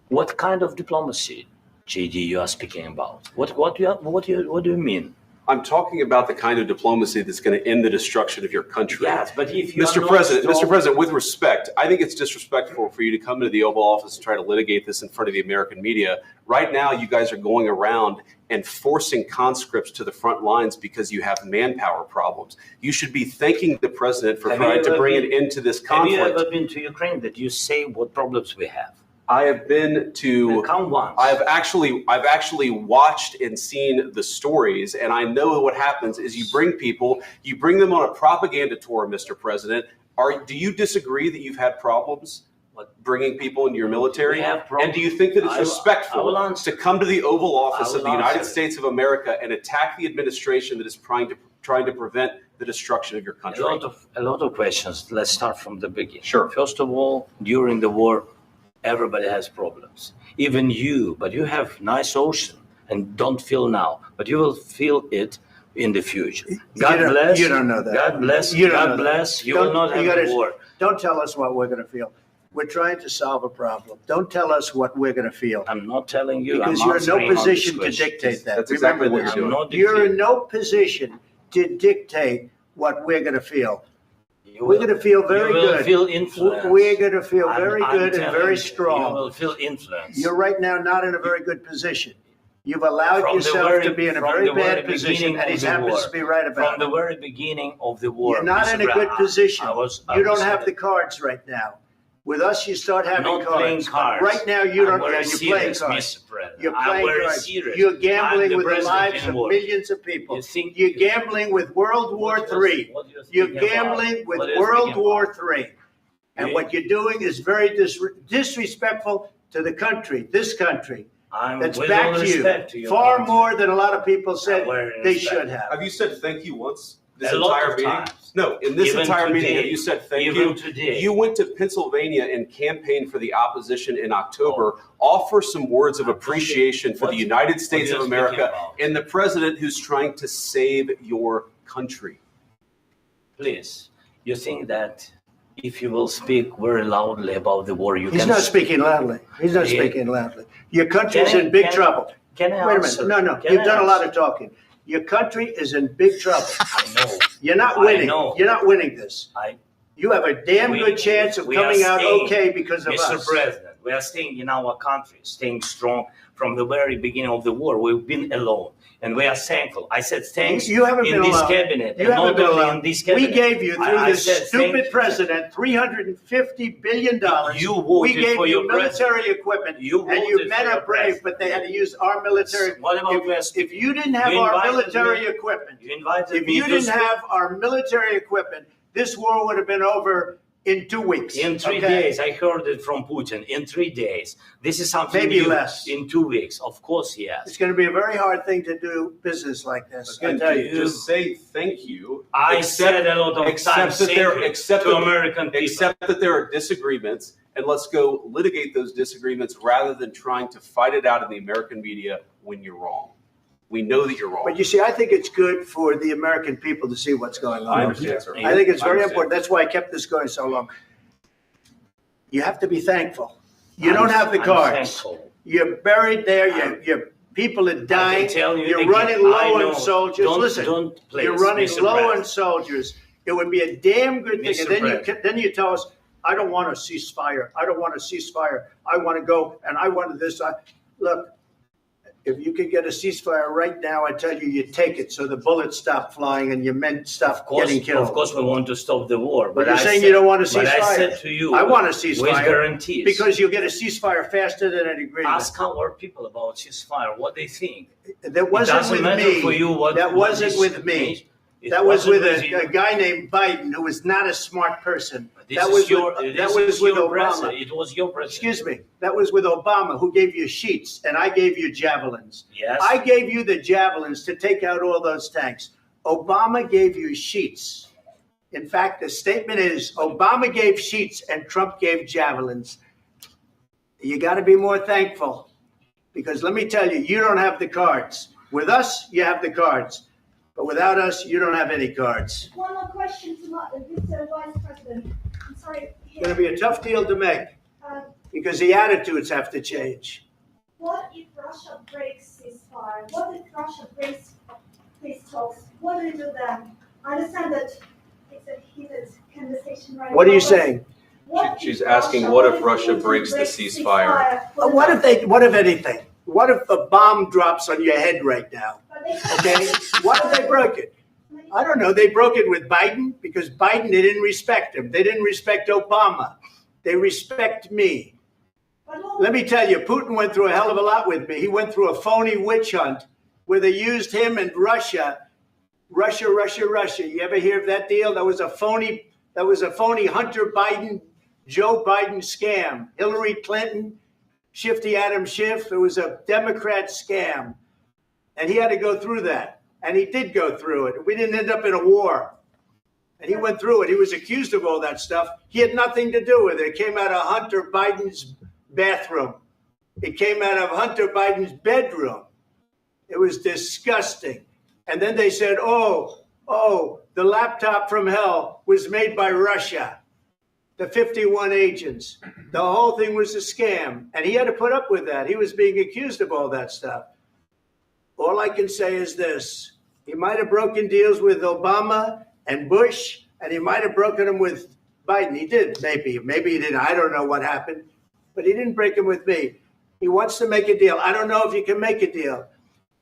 What kind of diplomacy, JD, you are speaking about? What do you mean? I'm talking about the kind of diplomacy that's going to end the destruction of your country. Yes, but if you Mr. President, with respect, I think it's disrespectful for you to come into the Oval Office and try to litigate this in front of the American media. Right now, you guys are going around and forcing conscripts to the front lines because you have manpower problems. You should be thanking the president for trying to bring an end to this conflict. Have you ever been to Ukraine that you say what problems we have? I have been to. Come once. I've actually watched and seen the stories, and I know what happens is you bring them on a propaganda tour, Mr. President. Do you disagree that you've had problems bringing people into your military? And do you think that it's respectful to come to the Oval Office of the United States of America and attack the administration that is trying to prevent the destruction of your country? A lot of questions. Let's start from the beginning. Sure. First of all, during the war, everybody has problems, even you, but you have nice ocean and don't feel now, but you will feel it in the future. God bless. You don't know that. God bless. You don't God know that. bless. You will not have the war. Don't tell us what we're going to feel. We're trying to solve a problem. Don't tell us what we're going to feel. I'm not telling you. Because I'm you're in no answering on position this to question. dictate that. That's exactly what Remember you're this. doing. You're in no position to dictate what we're going to feel. We're going to feel very good. You will feel influence. We're going to feel very good and very You strong. will feel influence. You're right now not in a very good position. You've allowed From the yourself very- to be in a from very the very bad position, beginning and he of the happens war. to be right about From the it. very beginning of the war. You're not Mr. in a good Brown, position. I You was don't have the cards right now. With us, you start having not playing cards. cards. Right now, you don't. I'm very You're playing serious, cards. Mr. President. You're I'm playing very cards. serious. You're I'm gambling the with the president lives in of war. millions of people. You think- You're gambling with World War III. What do you You're think about? gambling with What do you World think about? War III. And Yeah. what you're doing is very disrespectful to the country, this country. I'm That's with back all to respect to you. your Far country. more than a lot of people said very they respect. should have. Have you said thank you once? This A lot entire of meeting? times. No, in this Even entire meeting, today. have you said thank Even you? today. You went to Pennsylvania and campaigned for the opposition in October. Offer some words of appreciation for the United States what of are you speaking America about? and the president who's trying to save your country. Please, you think that if you will speak very loudly about the war, you He's can... not speaking loudly. He's not Yeah. speaking loudly. Your country's Can I- in big can I- trouble. Can I Wait a answer? minute. No, Can you've I done a lot answer? of talking. Your country is in big trouble. I know. You're not I winning. know. You're not winning this. I, You have a damn We- good chance of we are coming out staying, okay because of Mr. us. President, we are staying in our country, staying strong from the very beginning of the war. We've been alone, and we are thankful. I said thanks You haven't in been this alone. cabinet, You and haven't not been only alone. in this cabinet. We gave you, through I this said stupid thank you. president, $350 billion. You voted we gave for you your military equipment, You and you voted men for are your brave, president. but they had to use our military. What about West? If you didn't have You our invited military me- equipment, You invited if me you to didn't speak. have our military equipment, this war would have been over in 2 weeks. In 3 okay? days, I heard it from Putin. In 3 days, this is something Maybe new. less. In 2 weeks, of course, It's yes. going to be a very hard thing to do business like this. I Again, tell you. just say thank you. I Accept- said a lot of accept times that thank there- you accept to that- American people. Accept that there are disagreements, and let's go litigate those disagreements rather than trying to fight it out in the American media when you're wrong. We know that you're wrong. But you see, I think it's good for the American people to see what's going on. I understand, sir. I think it's I very understand. important. That's why I kept this going so long. You have to be thankful. You I'm- don't have the I'm cards. thankful. You're buried there. Your people are dying. tell you You're again, running I low know. on soldiers. Don't- Listen, don't please, you're running Mr. low President. on soldiers. It would be a damn good thing. Mr. And then President. then you tell us, I don't want a ceasefire. I don't want a ceasefire. I want to go and I want this. Look, if you could get a ceasefire right now, I tell you, you take it so the bullets stop flying and your men stop getting killed. Of course, we want to stop the war. But you're I saying said- you don't want a But I ceasefire. said to you, I want a ceasefire. with guarantees. Because you'll get a ceasefire faster than an agreement. Ask our people about ceasefire, what they think. That wasn't doesn't with matter me. for you what- that what wasn't is- with me. It That was wasn't with you. a guy named Biden, who was not a smart person. This That is was your, with, this that is was with your Obama. president. It was your president. Excuse me. That was with Obama, who gave you sheets, and I gave you javelins. Yes. I gave you the javelins to take out all those tanks. Obama gave you sheets. In fact, the statement is Obama gave sheets and Trump gave javelins. You got to be more thankful, because let me tell you, you don't have the cards. With us, you have the cards. But without us, you don't have any cards. One more question to Mr. Vice President. I'm sorry. It's going to be a tough deal to make, because the attitudes have to change. What if Russia breaks ceasefire? What if Russia breaks peace talks? What do you do then? I understand that it's a heated conversation right now. What are you but saying? what She's if asking, Russia- what if Russia Putin breaks the breaks ceasefire? What if anything? What if a bomb drops on your head right now? But they- Okay? Why did they break it? I don't know. They broke it with Biden because Biden, they didn't respect him. They didn't respect Obama. They respect me. But what- Let me tell you, Putin went through a hell of a lot with me. He went through a phony witch hunt where they used him and Russia. Russia. You ever hear of that deal? That was a phony Hunter Biden, Joe Biden scam. Hillary Clinton, Shifty Adam Schiff. It was a Democrat scam. And he had to go through that. And he did go through it. We didn't end up in a war. And he went through it. He was accused of all that stuff. He had nothing to do with it. It came out of Hunter Biden's bathroom. It came out of Hunter Biden's bedroom. It was disgusting. And then they said, oh, the laptop from hell was made by Russia. The 51 agents. The whole thing was a scam. And he had to put up with that. He was being accused of all that stuff. All I can say is this. He might have broken deals with Obama and Bush, and he might have broken them with Biden. He did, maybe. Maybe he didn't. I don't know what happened. But he didn't break them with me. He wants to make a deal. I don't know if you can make a deal.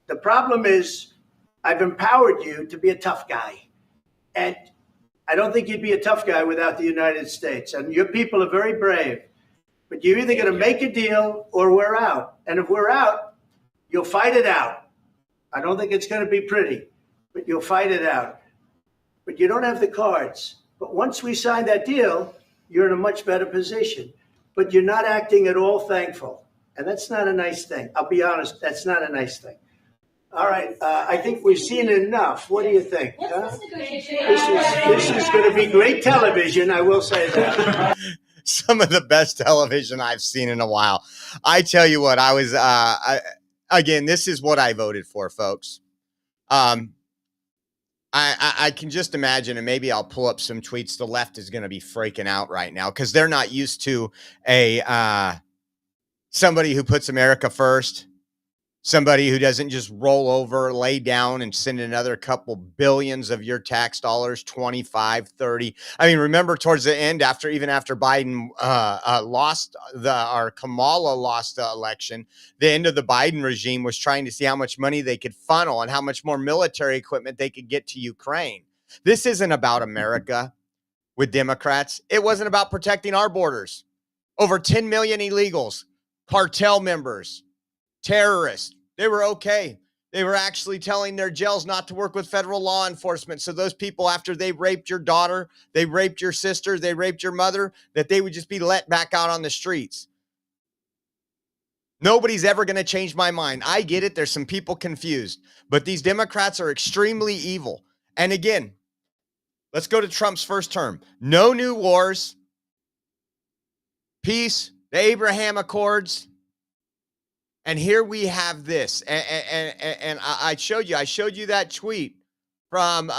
The problem is I've empowered you to be a tough guy. And I don't think you'd be a tough guy without the United States. And your people are very brave. But you're either going to make a deal or we're out. And if we're out, you'll fight it out. I don't think it's going to be pretty, but you'll fight it out. But you don't have the cards. But once we sign that deal, you're in a much better position. But you're not acting at all thankful. And that's not a nice thing. I'll be honest, that's not a nice thing. All right, I think we've seen enough. What do you think? Huh? This is going to be great television, I will say that. Some of the best television I've seen in a while. I tell you what, I was, again, this is what I voted for, folks. I can just imagine, and maybe I'll pull up some tweets. The left is going to be freaking out right now because they're not used to somebody who puts America first. Somebody who doesn't just roll over, lay down, and send another couple billions of your tax dollars, 25, 30. I mean, remember towards the end, after Biden Kamala lost the election, the end of the Biden regime was trying to see how much money they could funnel and how much more military equipment they could get to Ukraine. This isn't about America with Democrats. It wasn't about protecting our borders. Over 10 million illegals, cartel members, terrorists. They were okay. They were actually telling their jails not to work with federal law enforcement. So those people, after they raped your daughter, they raped your sister, they raped your mother, that they would just be let back out on the streets. Nobody's ever going to change my mind. I get it. There's some people confused, but these Democrats are extremely evil. And again, let's go to Trump's first term. No new wars, peace, the Abraham Accords. And here we have this, and I showed you that tweet from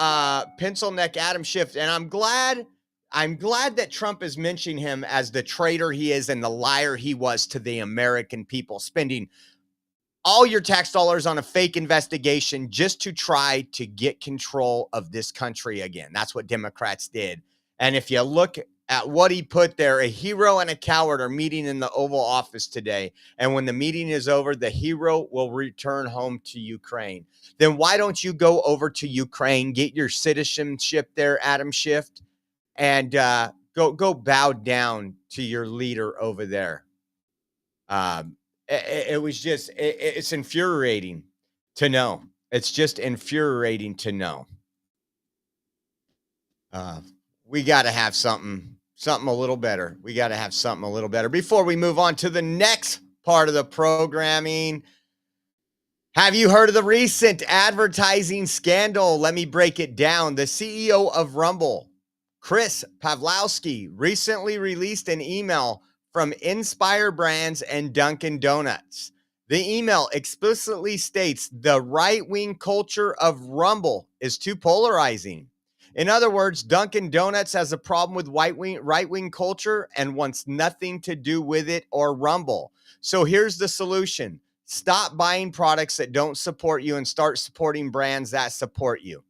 Pencil Neck Adam Schiff, and I'm glad that Trump is mentioning him as the traitor he is and the liar he was to the American people, spending all your tax dollars on a fake investigation just to try to get control of this country again. That's what Democrats did. And if you look at what he put there, a hero and a coward are meeting in the Oval Office today. And when the meeting is over, the hero will return home to Ukraine. Then why don't you go over to Ukraine, get your citizenship there, Adam Schiff, and go bow down to your leader over there. It was just, it's infuriating to know. It's just infuriating to know. We got to have something a little better. We got to have something a little better. Before we move on to the next part of the programming, have you heard of the recent advertising scandal? Let me break it down. The CEO of Rumble, Chris Pavlowski, recently released an email from Inspire Brands and Dunkin' Donuts. The email explicitly states the right-wing culture of Rumble is too polarizing. In other words, Dunkin' Donuts has a problem with right-wing culture and wants nothing to do with it or Rumble. So here's the solution. Stop buying products that don't support you and start supporting brands that support you.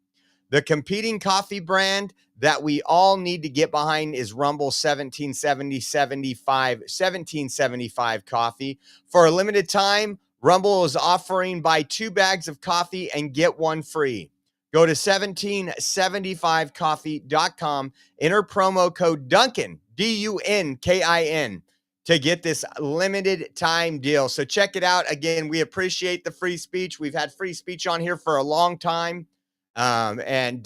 The competing coffee brand that we all need to get behind is Rumble 1775 coffee. For a limited time, Rumble is offering buy 2 bags of coffee and get 1 free. Go to 1775coffee.com, enter promo code Dunkin, DUNKIN, to get this limited time deal. So check it out. Again, we appreciate the free speech. We've had free speech on here for a long time. And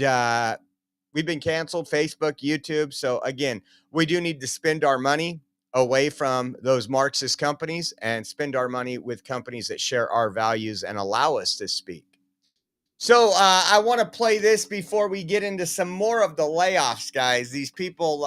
we've been canceled, Facebook, YouTube. So again, we do need to spend our money away from those Marxist companies and spend our money with companies that share our values and allow us to speak. So I want to play this before we get into some more of the layoffs, guys. These people,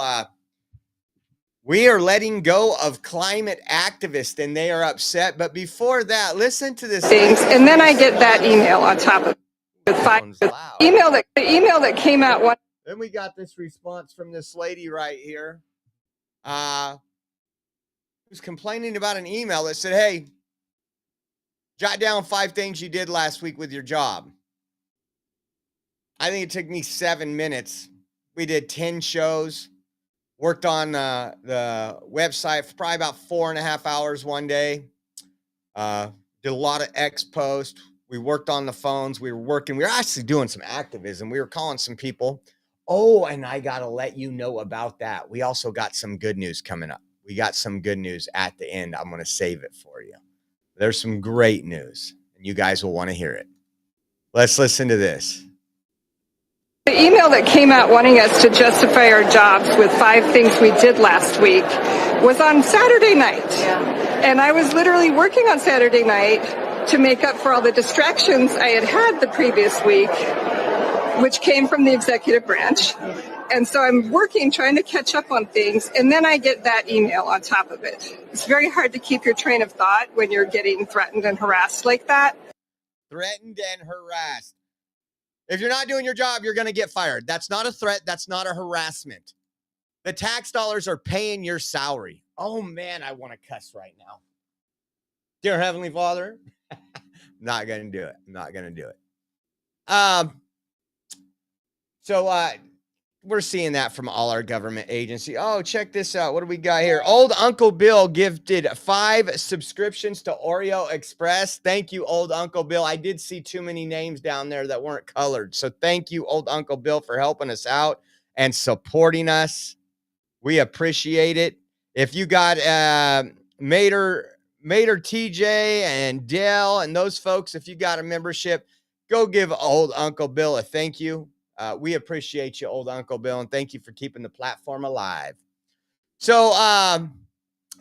we are letting go of climate activists and they are upset. But before that, listen to this. Things, and then I get that email on top of it. with the email that came out one. Then we got this response from this lady right here, who's complaining about an email that said, "Hey, jot down 5 things you did last week with your job." I think it took me 7 minutes. We did 10 shows, worked on the website for probably about 4.5 hours one day. Did a lot of X post. We worked on the phones. We were actually doing some activism. We were calling some people. Oh, and I got to let you know about that. We also got some good news coming up. We got some good news at the end. I'm going to save it for you. There's some great news, and you guys will want to hear it. Let's listen to this. The email that came out wanting us to justify our jobs with 5 things we did last week was on Saturday night. And I was literally working on Saturday night to make up for all the distractions I had the previous week, which came from the executive branch. And so I'm working, trying to catch up on things, and then I get that email on top of it. It's very hard to keep your train of thought when you're getting threatened and harassed like that. Threatened and harassed. If you're not doing your job, you're going to get fired. That's not a threat. That's not a harassment. The tax dollars are paying your salary. Oh, man, I want to cuss right now. Dear Heavenly Father, I'm not going to do it. I'm not going to do it. So we're seeing that from all our government agencies. Oh, check this out. What do we got here? Old Uncle Bill gifted 5 subscriptions to Oreo Express. Thank you, Old Uncle Bill. I did see too many names down there that weren't colored. So thank you, Old Uncle Bill, for helping us out and supporting us. We appreciate it. If you got Mater TJ and Dell and those folks, if you got a membership, go give Old Uncle Bill a thank you. We appreciate you, Old Uncle Bill, and thank you for keeping the platform alive. So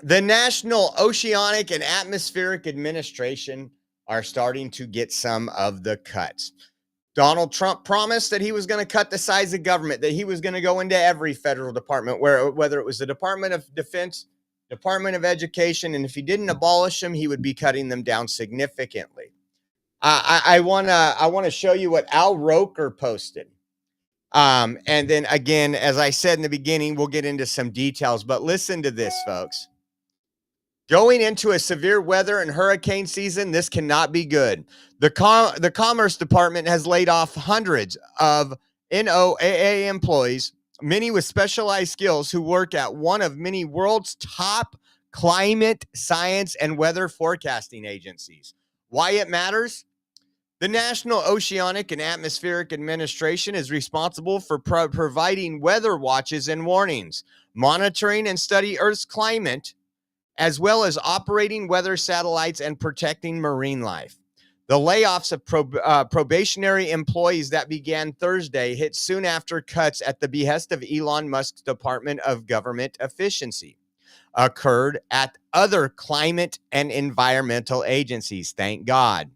the National Oceanic and Atmospheric Administration are starting to get some of the cuts. Donald Trump promised that he was going to cut the size of government, that he was going to go into every federal department, whether it was the Department of Defense, Department of Education, and if he didn't abolish them, he would be cutting them down significantly. I want to show you what Al Roker posted. And then again, as I said in the beginning, we'll get into some details, but listen to this, folks. Going into a severe weather and hurricane season, this cannot be good. The Commerce Department has laid off hundreds of NOAA employees, many with specialized skills who work at one of many world's top climate science and weather forecasting agencies. Why it matters? The National Oceanic and Atmospheric Administration is responsible for providing weather watches and warnings, monitoring and study Earth's climate, as well as operating weather satellites and protecting marine life. The layoffs of probationary employees that began Thursday hit soon after cuts at the behest of Elon Musk's Department of Government Efficiency occurred at other climate and environmental agencies. Thank God.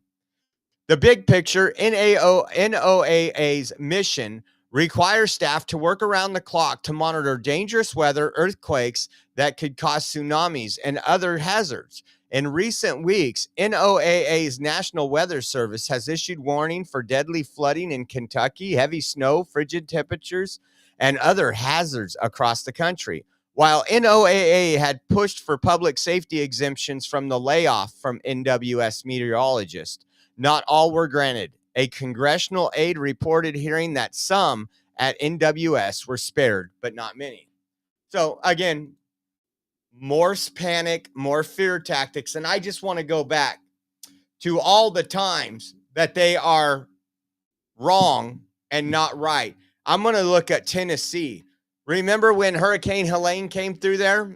The big picture, NOAA's mission requires staff to work around the clock to monitor dangerous weather, earthquakes that could cause tsunamis and other hazards. In recent weeks, NOAA's National Weather Service has issued warning for deadly flooding in Kentucky, heavy snow, frigid temperatures, and other hazards across the country. While NOAA had pushed for public safety exemptions from the layoff from NWS meteorologists, not all were granted. A congressional aide reported hearing that some at NWS were spared, but not many. So again, more panic, more fear tactics. And I just want to go back to all the times that they are wrong and not right. I'm going to look at Tennessee. Remember when Hurricane Helene came through there?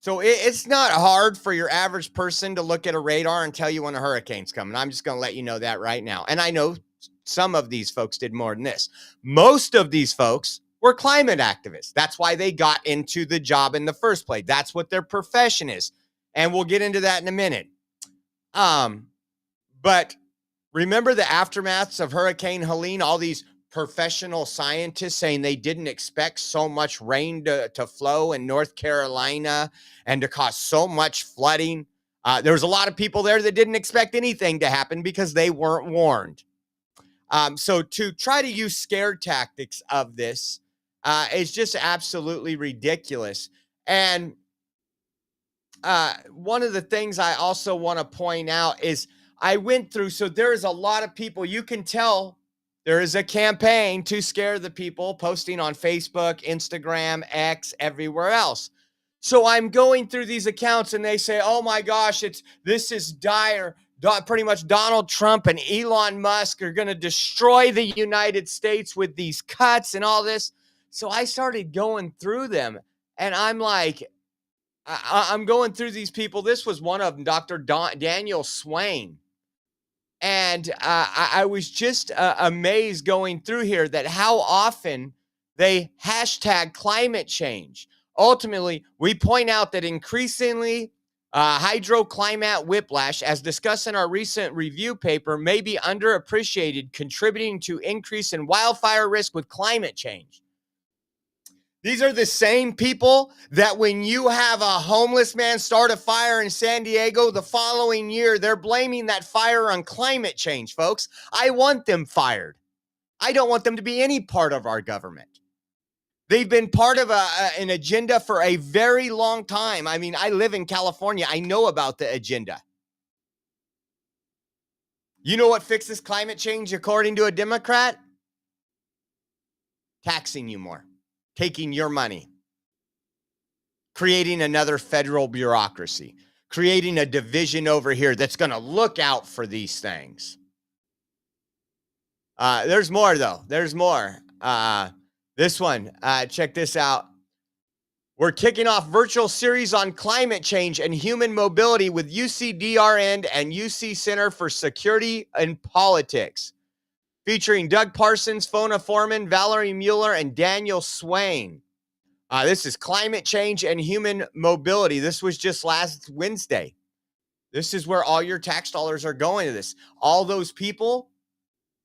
So it's not hard for your average person to look at a radar and tell you when a hurricane's coming. I'm just going to let you know that right now. And I know some of these folks did more than this. Most of these folks were climate activists. That's why they got into the job in the first place. That's what their profession is. And we'll get into that in a minute. But remember the aftermaths of Hurricane Helene, all these professional scientists saying they didn't expect so much rain to flow in North Carolina and to cause so much flooding. There was a lot of people there that didn't expect anything to happen because they weren't warned. So to try to use scare tactics of this is just absolutely ridiculous. And one of the things I also want to point out is I went through, so there is a lot of people, you can tell there is a campaign to scare the people posting on Facebook, Instagram, X, everywhere else. So I'm going through these accounts and they say, oh my gosh, this is dire. Pretty much Donald Trump and Elon Musk are going to destroy the United States with these cuts and all this. So I started going through them and I'm like, I'm going through these people. This was one of them, Dr. Daniel Swain. And I was just amazed going through here that how often they hashtag climate change. Ultimately, we point out that increasingly hydroclimate whiplash, as discussed in our recent review paper, may be underappreciated, contributing to increase in wildfire risk with climate change. These are the same people that when you have a homeless man start a fire in San Diego the following year, they're blaming that fire on climate change, folks. I want them fired. I don't want them to be any part of our government. They've been part of an agenda for a very long time. I mean, I live in California. I know about the agenda. You know what fixes climate change according to a Democrat? Taxing you more. Taking your money, creating another federal bureaucracy, creating a division over here that's going to look out for these things. There's more, though. There's more. This one, check this out. We're kicking off virtual series on climate change and human mobility with UC-DRN and UC Center for Security and Politics, featuring Doug Parsons, Fona Foreman, Valerie Mueller, and Daniel Swain. This is climate change and human mobility. This was just last Wednesday. This is where all your tax dollars are going to this. All those people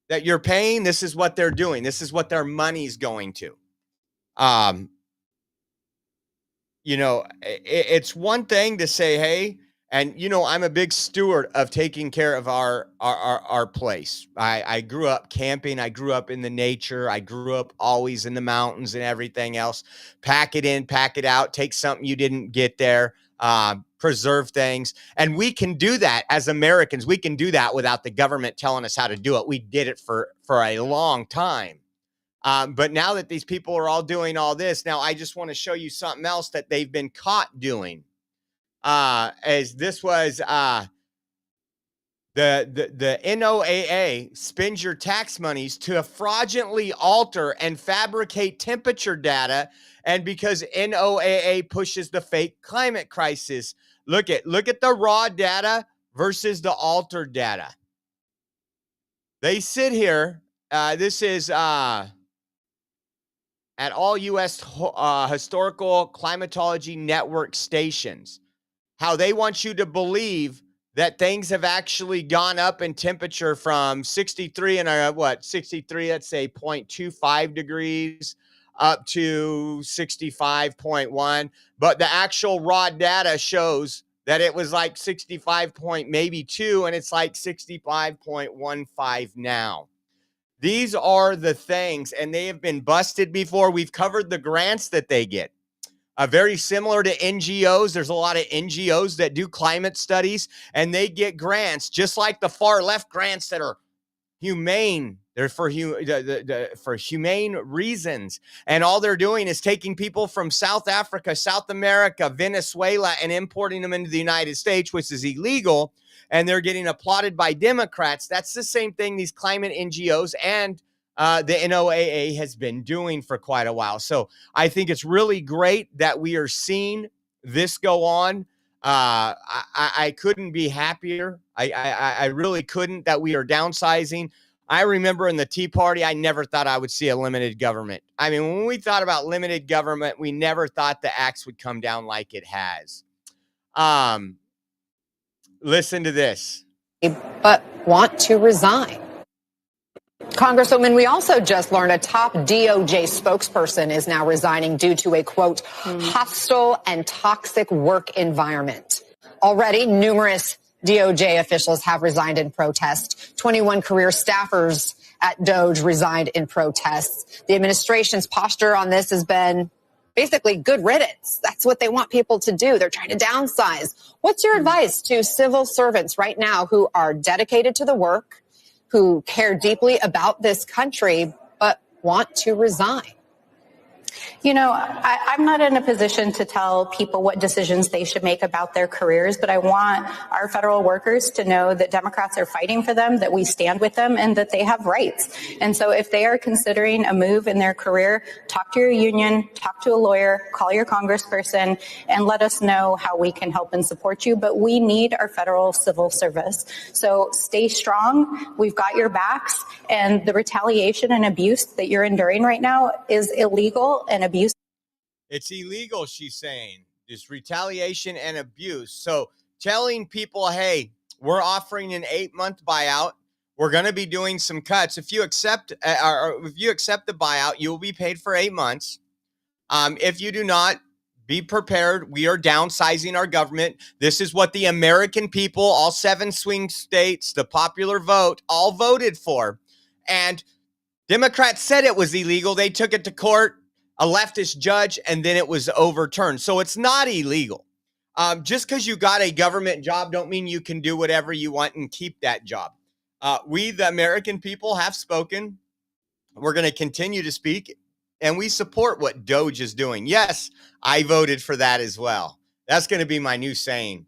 that you're paying, this is what they're doing. This is what their money's going to. It's one thing to say, hey, and, I'm a big steward of taking care of our place. I grew up camping. I grew up in the nature. I grew up always in the mountains and everything else. Pack it in, pack it out, take something you didn't get there, preserve things. And we can do that as Americans. We can do that without the government telling us how to do it. We did it for a long time. But now that these people are all doing all this, now I just want to show you something else that they've been caught doing. As this was the NOAA spends your tax monies to fraudulently alter and fabricate temperature data, and because NOAA pushes the fake climate crisis. Look at the raw data versus the altered data. They sit here. This is at all U.S. historical climatology network stations. How they want you to believe that things have actually gone up in temperature from 63 and 63, let's say 0.25 degrees up to 65.1. But the actual raw data shows that it was like 65 point maybe 2, and it's like 65.15 now. These are the things, and they have been busted before. We've covered the grants that they get. Very similar to NGOs. There's a lot of NGOs that do climate studies, and they get grants just like the far left grants that are humane. They're for humane reasons. And all they're doing is taking people from South Africa, South America, Venezuela, and importing them into the United States, which is illegal. And they're getting applauded by Democrats. That's the same thing these climate NGOs and the NOAA has been doing for quite a while. So I think it's really great that we are seeing this go on. I couldn't be happier. I really couldn't that we are downsizing. I remember in the Tea Party, I never thought I would see a limited government. I mean, when we thought about limited government, we never thought the axe would come down like it has. Listen to this. But want to resign. Congresswoman, we also just learned a top DOJ spokesperson is now resigning due to a, quote, hostile and toxic work environment. Already, numerous DOJ officials have resigned in protest. 21 career staffers at DOJ resigned in protests. The administration's posture on this has been basically good riddance. That's what they want people to do. They're trying to downsize. What's your advice to civil servants right now who are dedicated to the work, who care deeply about this country, but want to resign? You know, I'm not in a position to tell people what decisions they should make about their careers, but I want our federal workers to know that Democrats are fighting for them, that we stand with them, and that they have rights. And so if they are considering a move in their career, talk to your union, talk to a lawyer, call your congressperson, and let us know how we can help and support you. But we need our federal civil service. So stay strong. We've got your backs. And the retaliation and abuse that you're enduring right now is illegal and abuse. It's illegal, she's saying. There's retaliation and abuse. So telling people, hey, we're offering an 8-month buyout. We're going to be doing some cuts. If you accept the buyout, you will be paid for 8 months. If you do not, be prepared. We are downsizing our government. This is what the American people, all 7 swing states, the popular vote, all voted for. And Democrats said it was illegal. They took it to court, a leftist judge, and then it was overturned. So it's not illegal. Just because you got a government job don't mean you can do whatever you want and keep that job. We, the American people, have spoken. We're going to continue to speak, and we support what DOJ is doing. Yes, I voted for that as well. That's going to be my new saying.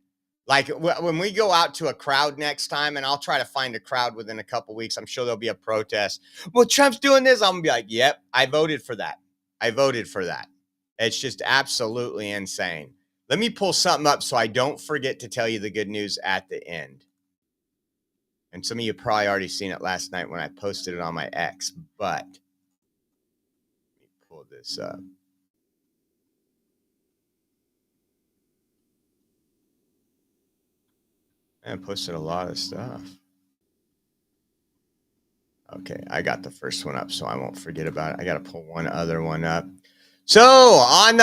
Like when we go out to a crowd next time, and I'll try to find a crowd within a couple weeks, I'm sure there'll be a protest. Well, Trump's doing this. I'm going to be like, yep, I voted for that. I voted for that. It's just absolutely insane. Let me pull something up so I don't forget to tell you the good news at the end. And some of you probably already seen it last night when I posted it on my X, but let me pull this up. I posted a lot of stuff. Okay, I got the first one up, so I won't forget about it. I got to pull one other one up. So on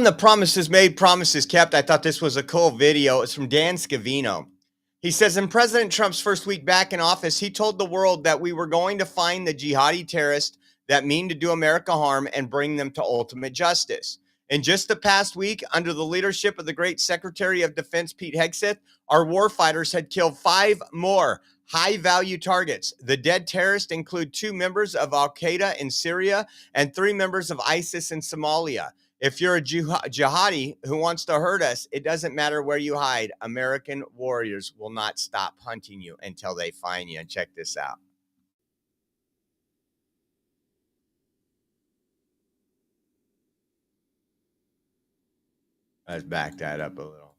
the promises made, promises kept, I thought this was a cool video. It's from Dan Scavino. He says, in President Trump's first week back in office, he told the world that we were going to find the jihadi terrorists that mean to do America harm and bring them to ultimate justice. In just the past week, under the leadership of the great Secretary of Defense, Pete Hegseth, our warfighters had killed 5 more high-value targets. The dead terrorists include 2 members of Al-Qaeda in Syria and 3 members of ISIS in Somalia. If you're a jihadi who wants to hurt us, it doesn't matter where you hide. American warriors will not stop hunting you until they find you. And check this out. Let's back that up a little.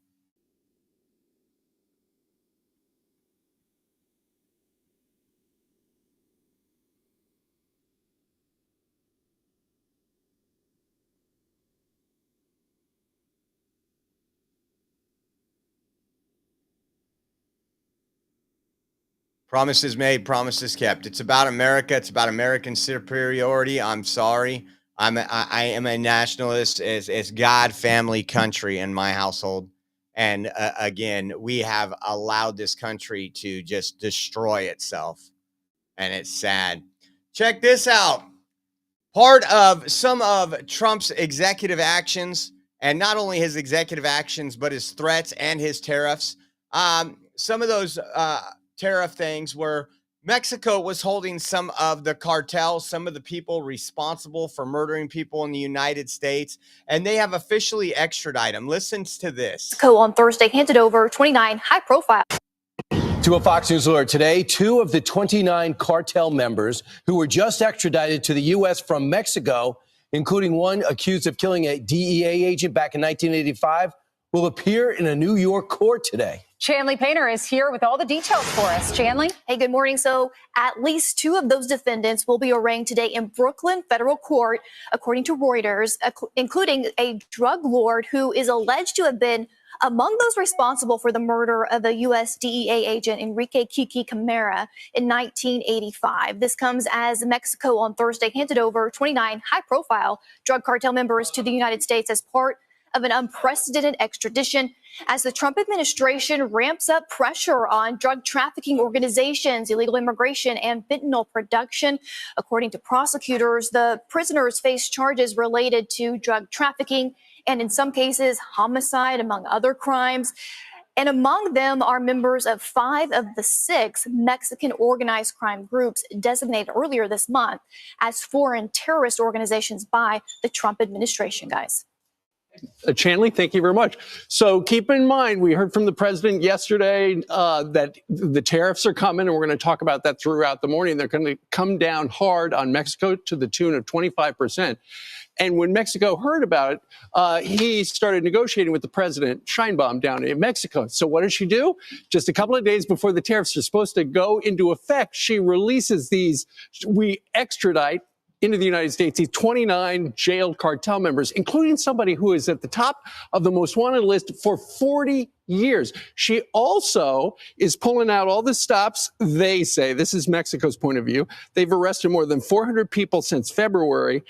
Promises made, promises kept. It's about America. It's about American superiority. I'm sorry. I am a nationalist. It's God, family, country in my household. And again, we have allowed this country to just destroy itself. And it's sad. Check this out. Part of some of Trump's executive actions, and not only his executive actions, but his threats and his tariffs. Some of those tariff things were Mexico was holding some of the cartel, some of the people responsible for murdering people in the United States, and they have officially extradited them. Listen to this. Mexico on Thursday handed over 29 high-profile. To a Fox News alert today, 2 of the 29 cartel members who were just extradited to the U.S. from Mexico, including one accused of killing a DEA agent back in 1985, will appear in a New York court today. Chanley Painter is here with all the details for us. Chanley? Hey, good morning. So at least 2 of those defendants will be arraigned today in Brooklyn federal court, according to Reuters, including a drug lord who is alleged to have been among those responsible for the murder of a U.S. DEA agent, Enrique Kiki Camara, in 1985. This comes as Mexico on Thursday handed over 29 high-profile drug cartel members to the United States as part of an unprecedented extradition as the Trump administration ramps up pressure on drug trafficking organizations, illegal immigration, and fentanyl production. According to prosecutors, the prisoners face charges related to drug trafficking and, in some cases, homicide, among other crimes. And among them are members of 5 of the 6 Mexican organized crime groups designated earlier this month as foreign terrorist organizations by the Trump administration, guys. Chanley, thank you very much. So keep in mind, we heard from the president yesterday that the tariffs are coming, and we're going to talk about that throughout the morning. They're going to come down hard on Mexico to the tune of 25%. And when Mexico heard about it, he started negotiating with the president, Sheinbaum, down in Mexico. So what does she do? Just a couple of days before the tariffs are supposed to go into effect, she releases these. We extradite into the United States these 29 jailed cartel members, including somebody who is at the top of the most wanted list for 40 years. She also is pulling out all the stops. They say, this is Mexico's point of view, they've arrested more than 400 people since February,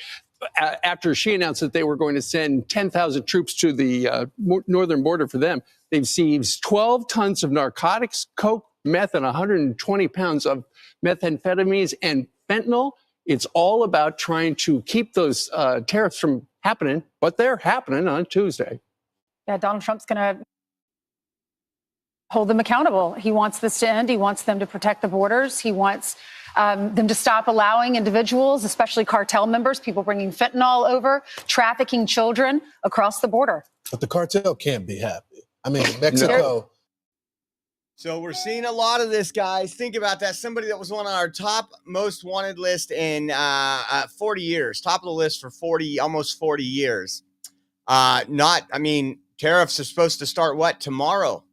after she announced that they were going to send 10,000 troops to the northern border for them. They've seized 12 tons of narcotics, coke, meth, and 120 pounds of methamphetamines and fentanyl. It's all about trying to keep those tariffs from happening, but they're happening on Tuesday. Yeah, Donald Trump's going to hold them accountable. He wants this to end. He wants them to protect the borders. He wants them to stop allowing individuals, especially cartel members, people bringing fentanyl over, trafficking children across the border. But the cartel can't be happy. I mean, Mexico. No. So we're seeing a lot of this, guys. Think about that. Somebody that was on our top most wanted list in 40 years, top of the list for almost 40 years. Tariffs are supposed to start tomorrow?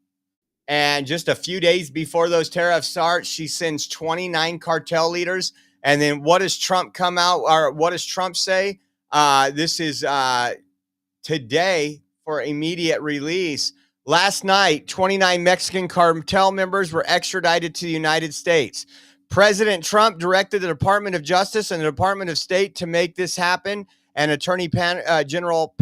And just a few days before those tariffs start, she sends 29 cartel leaders. And then what does Trump come out, or what does Trump say? This is today for immediate release. Last night, 29 Mexican cartel members were extradited to the United States. President Trump directed the Department of Justice and the Department of State to make this happen. And Attorney General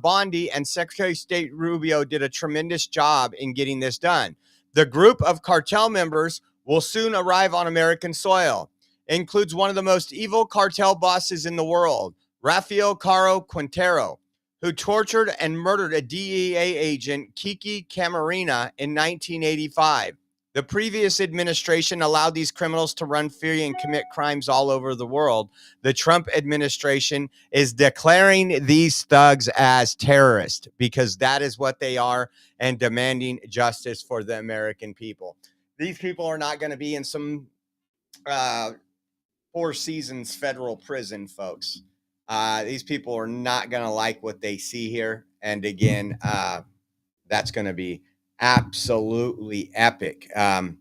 Bondi and Secretary of State Rubio did a tremendous job in getting this done. The group of cartel members will soon arrive on American soil. It includes one of the most evil cartel bosses in the world, Rafael Caro Quintero, who tortured and murdered a DEA agent, Kiki Camarena, in 1985. The previous administration allowed these criminals to run free and commit crimes all over the world. The Trump administration is declaring these thugs as terrorists because that is what they are, and demanding justice for the American people. These people are not going to be in some Four Seasons federal prison, folks. These people are not going to like what they see here. And again, that's going to be absolutely epic. I'm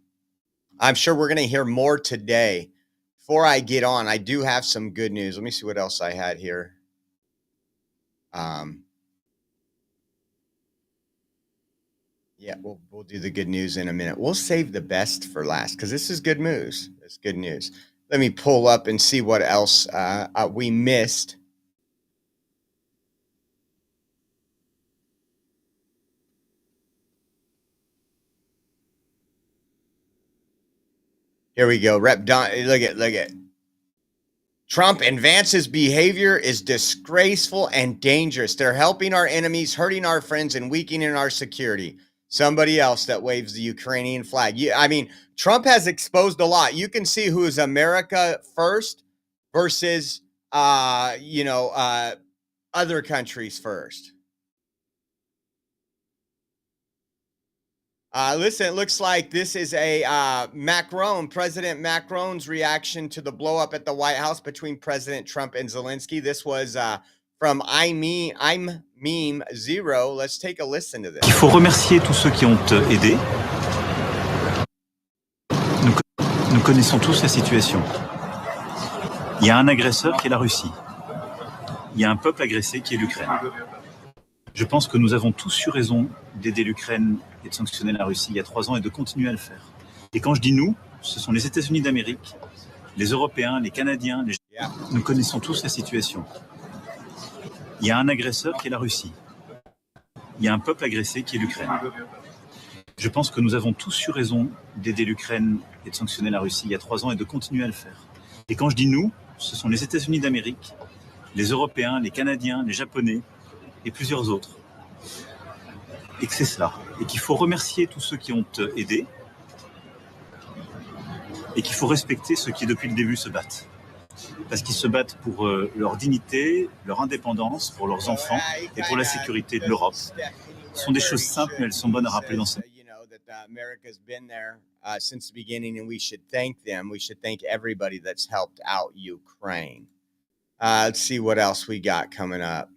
sure we're going to hear more today. Before I get on, I do have some good news. Let me see what else I had here. Yeah, we'll do the good news in a minute. We'll save the best for last because this is good news. It's good news. Let me pull up and see what else we missed. Here we go. Rep Don, look at. Trump and Vance's behavior is disgraceful and dangerous. They're helping our enemies, hurting our friends, and weakening our security. Somebody else that waves the Ukrainian flag. Trump has exposed a lot. You can see who is America first versus, other countries first. Listen, it looks like this is a President Macron's reaction to the blow up at the White House between President Trump and Zelensky. This was from I'm Meme Zero. Let's take a listen to this. Il faut remercier tous ceux qui ont aidé. Nous connaissons tous la situation. Il y a un agresseur qui est la Russie. Il y a un peuple agressé qui est l'Ukraine. Je pense que nous avons tous eu raison d'aider l'Ukraine et de sanctionner la Russie il y a 3 ans et de continuer à le faire. Et quand je dis nous, ce sont les États-Unis d'Amérique, les Européens, les Canadiens, Nous connaissons tous la situation. Il y a un agresseur qui est la Russie. Il y a un peuple agressé qui est l'Ukraine. Je pense que nous avons tous eu raison d'aider l'Ukraine et de sanctionner la Russie il y a 3 ans et de continuer à le faire. Et quand je dis nous, ce sont les États-Unis d'Amérique, les Européens, les Canadiens, les Japonais et plusieurs autres. Et que c'est cela. Et qu'il faut remercier tous ceux qui ont aidé et qu'il faut respecter ceux qui depuis le début se battent. Parce qu'ils se battent pour leur dignité, leur indépendance, pour leurs enfants et pour la sécurité de l'Europe. Ce sont des choses simples, mais elles sont bonnes à rappeler dans ce... America's been there since the beginning, and we should thank them. We should thank everybody that's helped out Ukraine. Let's see what else we got coming up.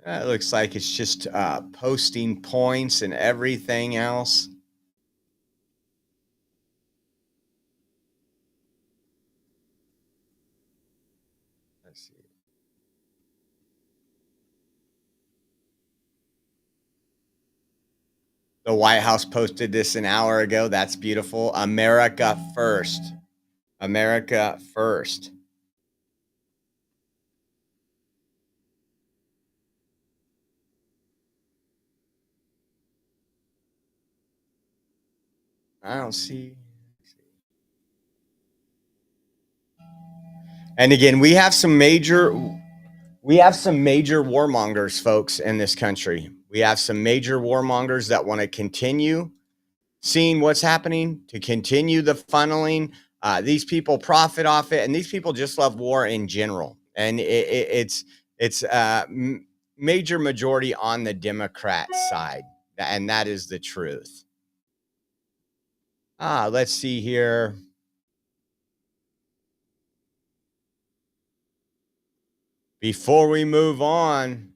It looks like it's just posting points and everything else. Let's see. The White House posted this an hour ago. That's beautiful. America first. America first. I don't see. And again, we have some major warmongers, folks, in this country. We have some major warmongers that want to continue seeing what's happening, to continue the funneling. These people profit off it, and these people just love war in general. And it's major majority on the Democrat side, and that is the truth. Let's see here. Before we move on,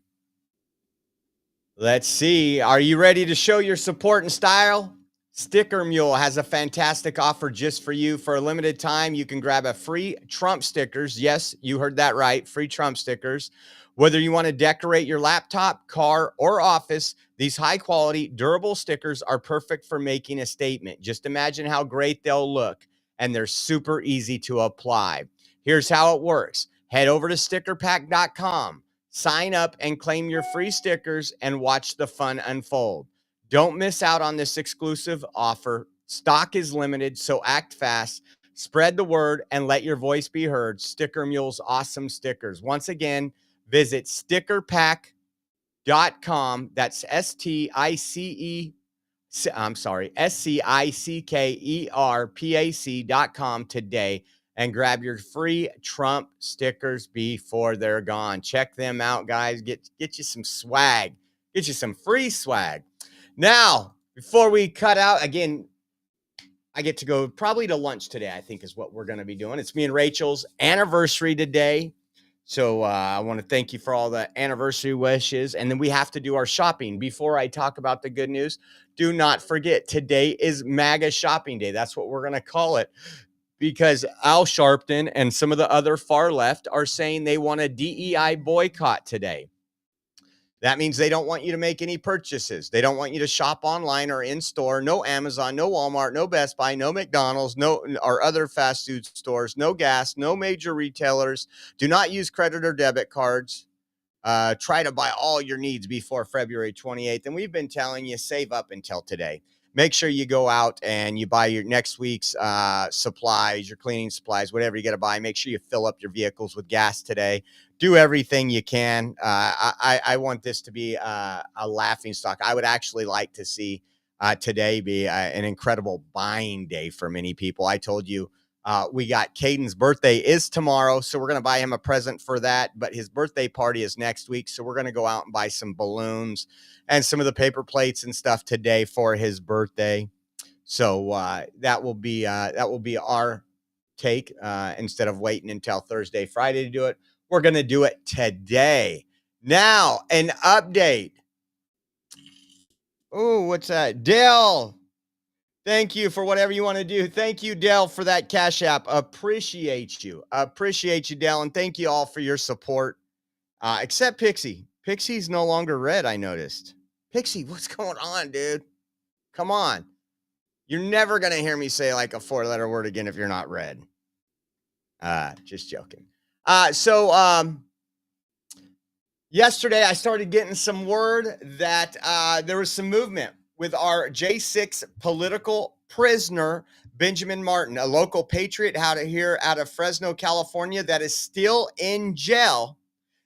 let's see. Are you ready to show your support and style? Sticker Mule has a fantastic offer just for you. For a limited time, you can grab a free Trump stickers. Yes, you heard that right. Free Trump stickers. Whether you want to decorate your laptop, car, or office, these high-quality, durable stickers are perfect for making a statement. Just imagine how great they'll look, and they're super easy to apply. Here's how it works. Head over to stickerpack.com, sign up, and claim your free stickers and watch the fun unfold. Don't miss out on this exclusive offer. Stock is limited, so act fast. Spread the word and let your voice be heard. Sticker Mule's awesome stickers. Once again, visit stickerpack.com. That's STICKERPAC.com today and grab your free Trump stickers before they're gone. Check them out, guys. Get you some swag. Get you some free swag. Now, before we cut out, again, I get to go probably to lunch today, I think is what we're going to be doing. It's me and Rachel's anniversary today. So I want to thank you for all the anniversary wishes. And then we have to do our shopping. Before I talk about the good news, do not forget, today is MAGA shopping day. That's what we're going to call it. Because Al Sharpton and some of the other far left are saying they want a DEI boycott today. That means they don't want you to make any purchases. They don't want you to shop online or in store. No Amazon, no Walmart, no Best Buy, no McDonald's, no or other fast food stores, no gas, no major retailers. Do not use credit or debit cards. Try to buy all your needs before February 28th. And we've been telling you, save up until today. Make sure you go out and you buy your next week's supplies, your cleaning supplies, whatever you got to buy. Make sure you fill up your vehicles with gas today. Do everything you can. I want this to be a laughing stock. I would actually like to see today be an incredible buying day for many people. I told you we got Caden's birthday is tomorrow, so we're going to buy him a present for that. But his birthday party is next week, so we're going to go out and buy some balloons and some of the paper plates and stuff today for his birthday. So that will be our take instead of waiting until Thursday, Friday to do it. We're going to do it today. Now, an update. Oh, what's that? Dell. Thank you for whatever you want to do. Thank you, Dell, for that Cash App. Appreciate you. Appreciate you, Dell. And thank you all for your support. Except Pixie. Pixie's no longer red, I noticed. Pixie, what's going on, dude? Come on. You're never going to hear me say like a 4-letter word again if you're not red. Just joking. Yesterday I started getting some word that there was some movement with our J6 political prisoner, Benjamin Martin, a local patriot out of Fresno, California, that is still in jail.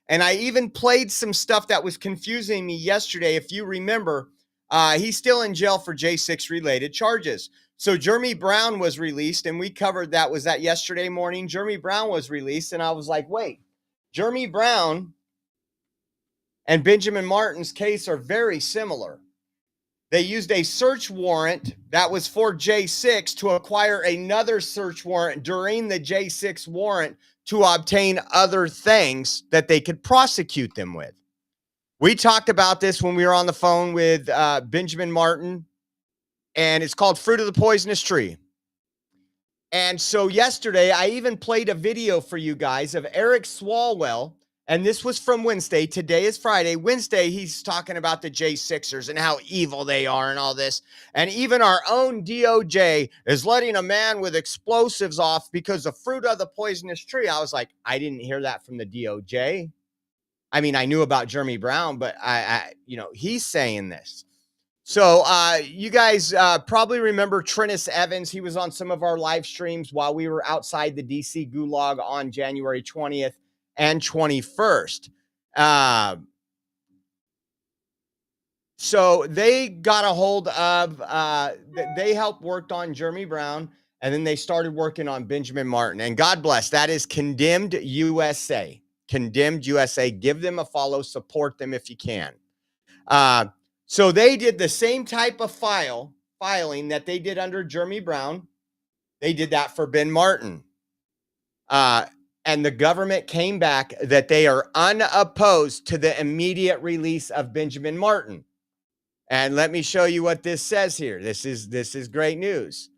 And I even played some stuff that was confusing me yesterday. If you remember, he's still in jail for J6 related charges. So Jeremy Brown was released, and we covered that. Was that yesterday morning? Jeremy Brown was released, and I was like, wait, Jeremy Brown and Benjamin Martin's case are very similar. They used a search warrant that was for J6 to acquire another search warrant during the J6 warrant to obtain other things that they could prosecute them with. We talked about this when we were on the phone with Benjamin Martin, and it's called Fruit of the Poisonous Tree. And so yesterday, I even played a video for you guys of Eric Swalwell, and this was from Wednesday. Today is Friday. Wednesday, he's talking about the J6ers and how evil they are and all this. And even our own DOJ is letting a man with explosives off because of fruit of the poisonous tree. I was like, I didn't hear that from the DOJ. I mean, I knew about Jeremy Brown, but he's saying this. So you guys probably remember Trennis Evans. He was on some of our live streams while we were outside the DC Gulag on January 20th and 21st. So they got a hold of, they helped worked on Jeremy Brown, and then they started working on Benjamin Martin. And God bless, that is Condemned USA. Condemned USA. Give them a follow, support them if you can. So they did the same type of filing that they did under Jeremy Brown. They did that for Ben Martin. And the government came back that they are unopposed to the immediate release of Benjamin Martin. And let me show you what this says here. This is great news.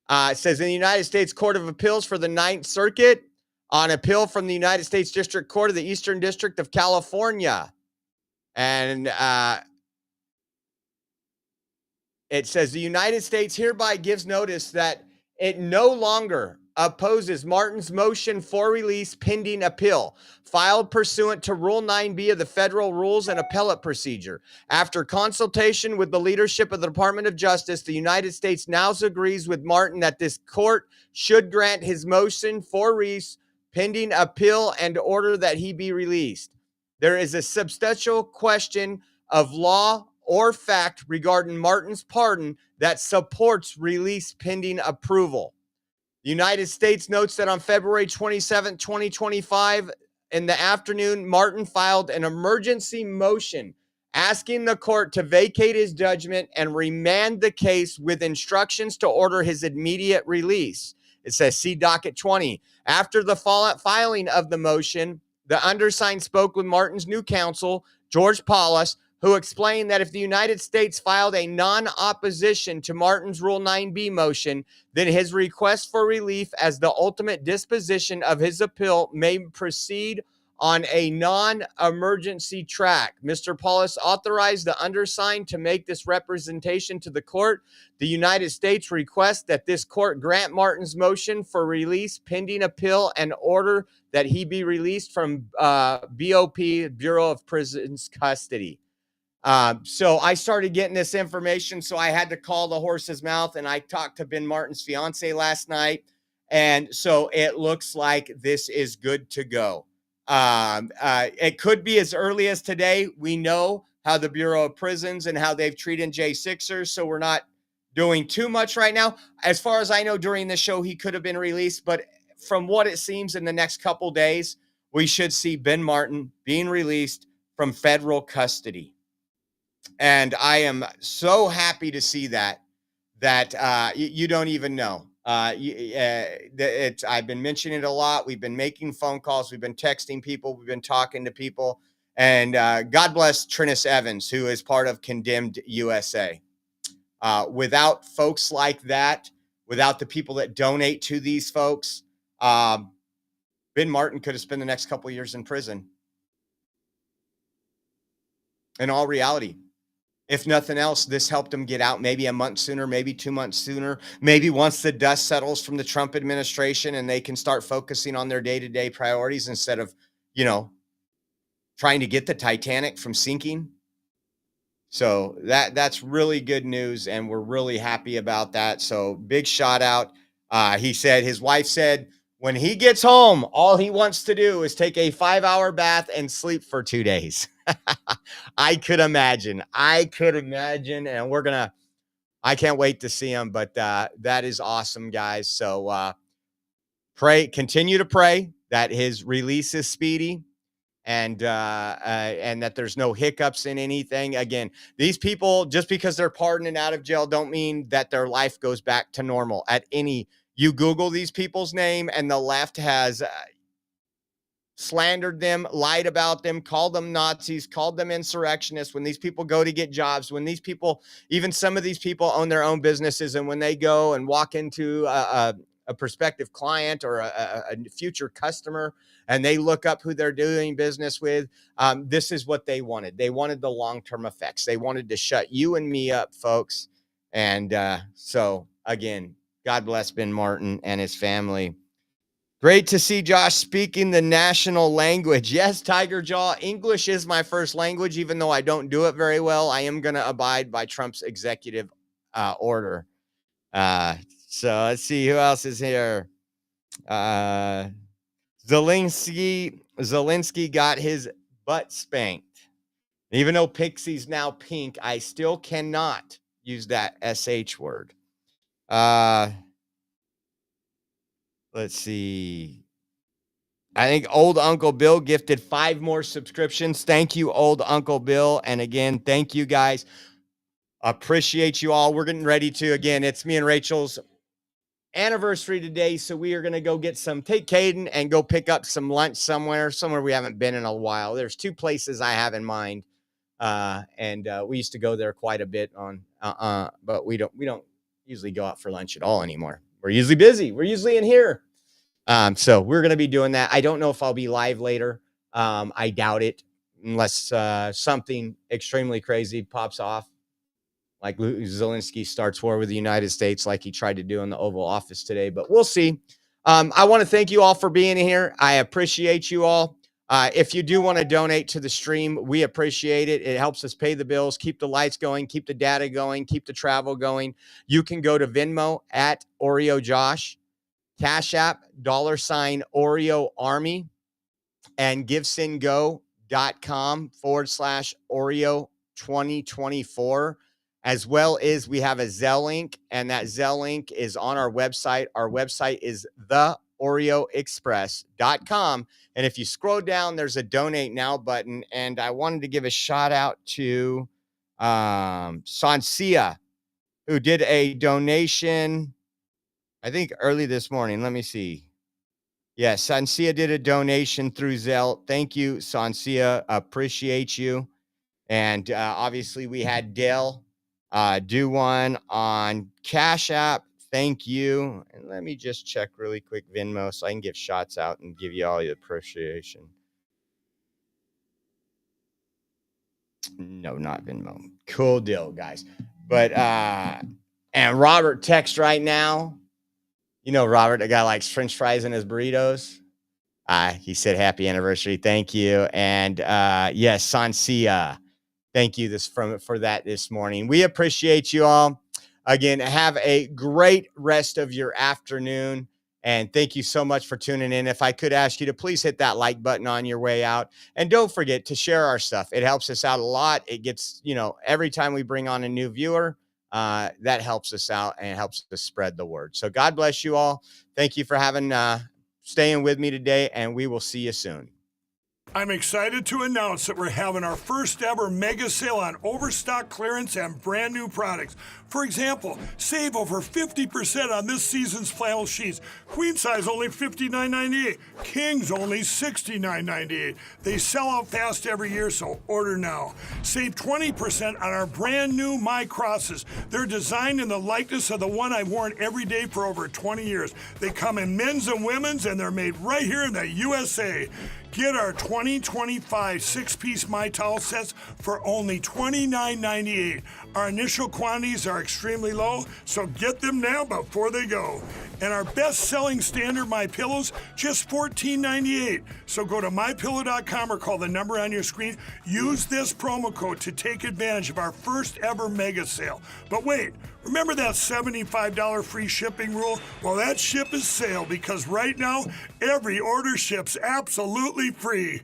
It says in the United States Court of Appeals for the Ninth Circuit on appeal from the United States District Court of the Eastern District of California. And it says the United States hereby gives notice that it no longer opposes Martin's motion for release pending appeal, filed pursuant to Rule 9B of the Federal Rules and Appellate Procedure. After consultation with the leadership of the Department of Justice, the United States now agrees with Martin that this court should grant his motion for release pending appeal and order that he be released. There is a substantial question of law or fact regarding Martin's pardon that supports release pending approval. The United States notes that on February 27, 2025, in the afternoon, Martin filed an emergency motion asking the court to vacate his judgment and remand the case with instructions to order his immediate release. It says, see docket 20. After the filing of the motion, the undersigned spoke with Martin's new counsel, George Paulus, who explained that if the United States filed a non-opposition to Martin's Rule 9B motion, then his request for relief as the ultimate disposition of his appeal may proceed on a non-emergency track. Mr. Paulus authorized the undersigned to make this representation to the court. The United States requests that this court grant Martin's motion for release pending appeal and order that he be released from BOP, Bureau of Prisons custody. So I started getting this information, so I had to call the horse's mouth, and I talked to Ben Martin's fiance last night, and so it looks like this is good to go. It could be as early as today. We know how the Bureau of Prisons and how they've treated J6ers, so we're not doing too much right now. As far as I know, during the show, he could have been released, but from what it seems in the next couple days, we should see Ben Martin being released from federal custody. And I am so happy to see that you don't even know. I've been mentioning it a lot. We've been making phone calls. We've been texting people. We've been talking to people. And God bless Trennis Evans, who is part of Condemned USA. Without folks like that, without the people that donate to these folks, Ben Martin could have spent the next couple of years in prison. In all reality. If nothing else, this helped them get out maybe a month sooner, maybe 2 months sooner, maybe once the dust settles from the Trump administration and they can start focusing on their day-to-day priorities instead of, trying to get the Titanic from sinking. So that's really good news, and we're really happy about that. So big shout out. His wife said, when he gets home, all he wants to do is take a 5-hour bath and sleep for 2 days. I could imagine. And I can't wait to see him, but that is awesome, guys. So continue to pray that his release is speedy and that there's no hiccups in anything. Again, these people, just because they're pardoned and out of jail, don't mean that their life goes back to normal you Google these people's name and the left has slandered them, lied about them, called them Nazis, called them insurrectionists. When these people go to get jobs, when these people, even some of these people own their own businesses, and when they go and walk into a prospective client or a future customer and they look up who they're doing business with, this is what they wanted. They wanted the long-term effects. They wanted to shut you and me up, folks. And so again, God bless Ben Martin and his family. Great to see Josh speaking the national language. Yes, Tiger Jaw, English is my first language, even though I don't do it very well. I am going to abide by Trump's executive order. So let's see who else is here. Zelensky got his butt spanked. Even though Pixie's now pink, I still cannot use that SH word. Let's see. I think old Uncle Bill gifted 5 more subscriptions. Thank you, old Uncle Bill. And again, thank you guys. Appreciate you all. We're getting ready to, again, it's me and Rachel's anniversary today. So we are going to go take Caden and go pick up some lunch somewhere we haven't been in a while. There's 2 places I have in mind. And we used to go there quite a bit but we don't usually go out for lunch at all anymore. We're usually busy. We're usually in here. So we're going to be doing that. I don't know if I'll be live later. I doubt it unless something extremely crazy pops off. Like Zelensky starts war with the United States like he tried to do in the Oval Office today. But we'll see. I want to thank you all for being here. I appreciate you all. If you do want to donate to the stream, we appreciate it. It helps us pay the bills, keep the lights going, keep the data going, keep the travel going. You can go to Venmo at Oreo Josh, Cash App, $Oreo Army, and GiveSendGo.com/Oreo 2024. As well as we have a Zelle link, and that Zelle link is on our website. Our website is theoreoexpress.com. And if you scroll down, there's a donate now button. And I wanted to give a shout out to Sansia, who did a donation, I think early this morning. Let me see. Yeah, Sansia did a donation through Zelle. Thank you, Sansia. Appreciate you. And obviously we had Dale do one on Cash App. Thank you. And let me just check really quick Venmo so I can give shots out and give you all the appreciation. No, not Venmo. Cool deal, guys. But and Robert text right now. You know Robert, the guy likes French fries in his burritos. He said happy anniversary. Thank you. And yes, Sansia. Thank you for that this morning. We appreciate you all. Again, have a great rest of your afternoon. And thank you so much for tuning in. If I could ask you to please hit that like button on your way out. And don't forget to share our stuff. It helps us out a lot. It gets, every time we bring on a new viewer, that helps us out and helps us spread the word. So God bless you all. Thank you for staying with me today, and we will see you soon. I'm excited to announce that we're having our first ever mega sale on overstock clearance and brand new products. For example, save over 50% on this season's flannel sheets. Queen size only $59.98. Kings only $69.98. They sell out fast every year, so order now. Save 20% on our brand new My Crosses. They're designed in the likeness of the one I've worn every day for over 20 years. They come in men's and women's, and they're made right here in the USA. Get our 2025 6-piece My Towel sets for only $29.98. Our initial quantities are extremely low, so get them now before they go. And our best-selling standard My Pillows, just $14.98. So go to mypillow.com or call the number on your screen. Use this promo code to take advantage of our first ever mega sale. But wait, remember that $75 free shipping rule? Well, that ship is sailed because right now, every order ships absolutely free.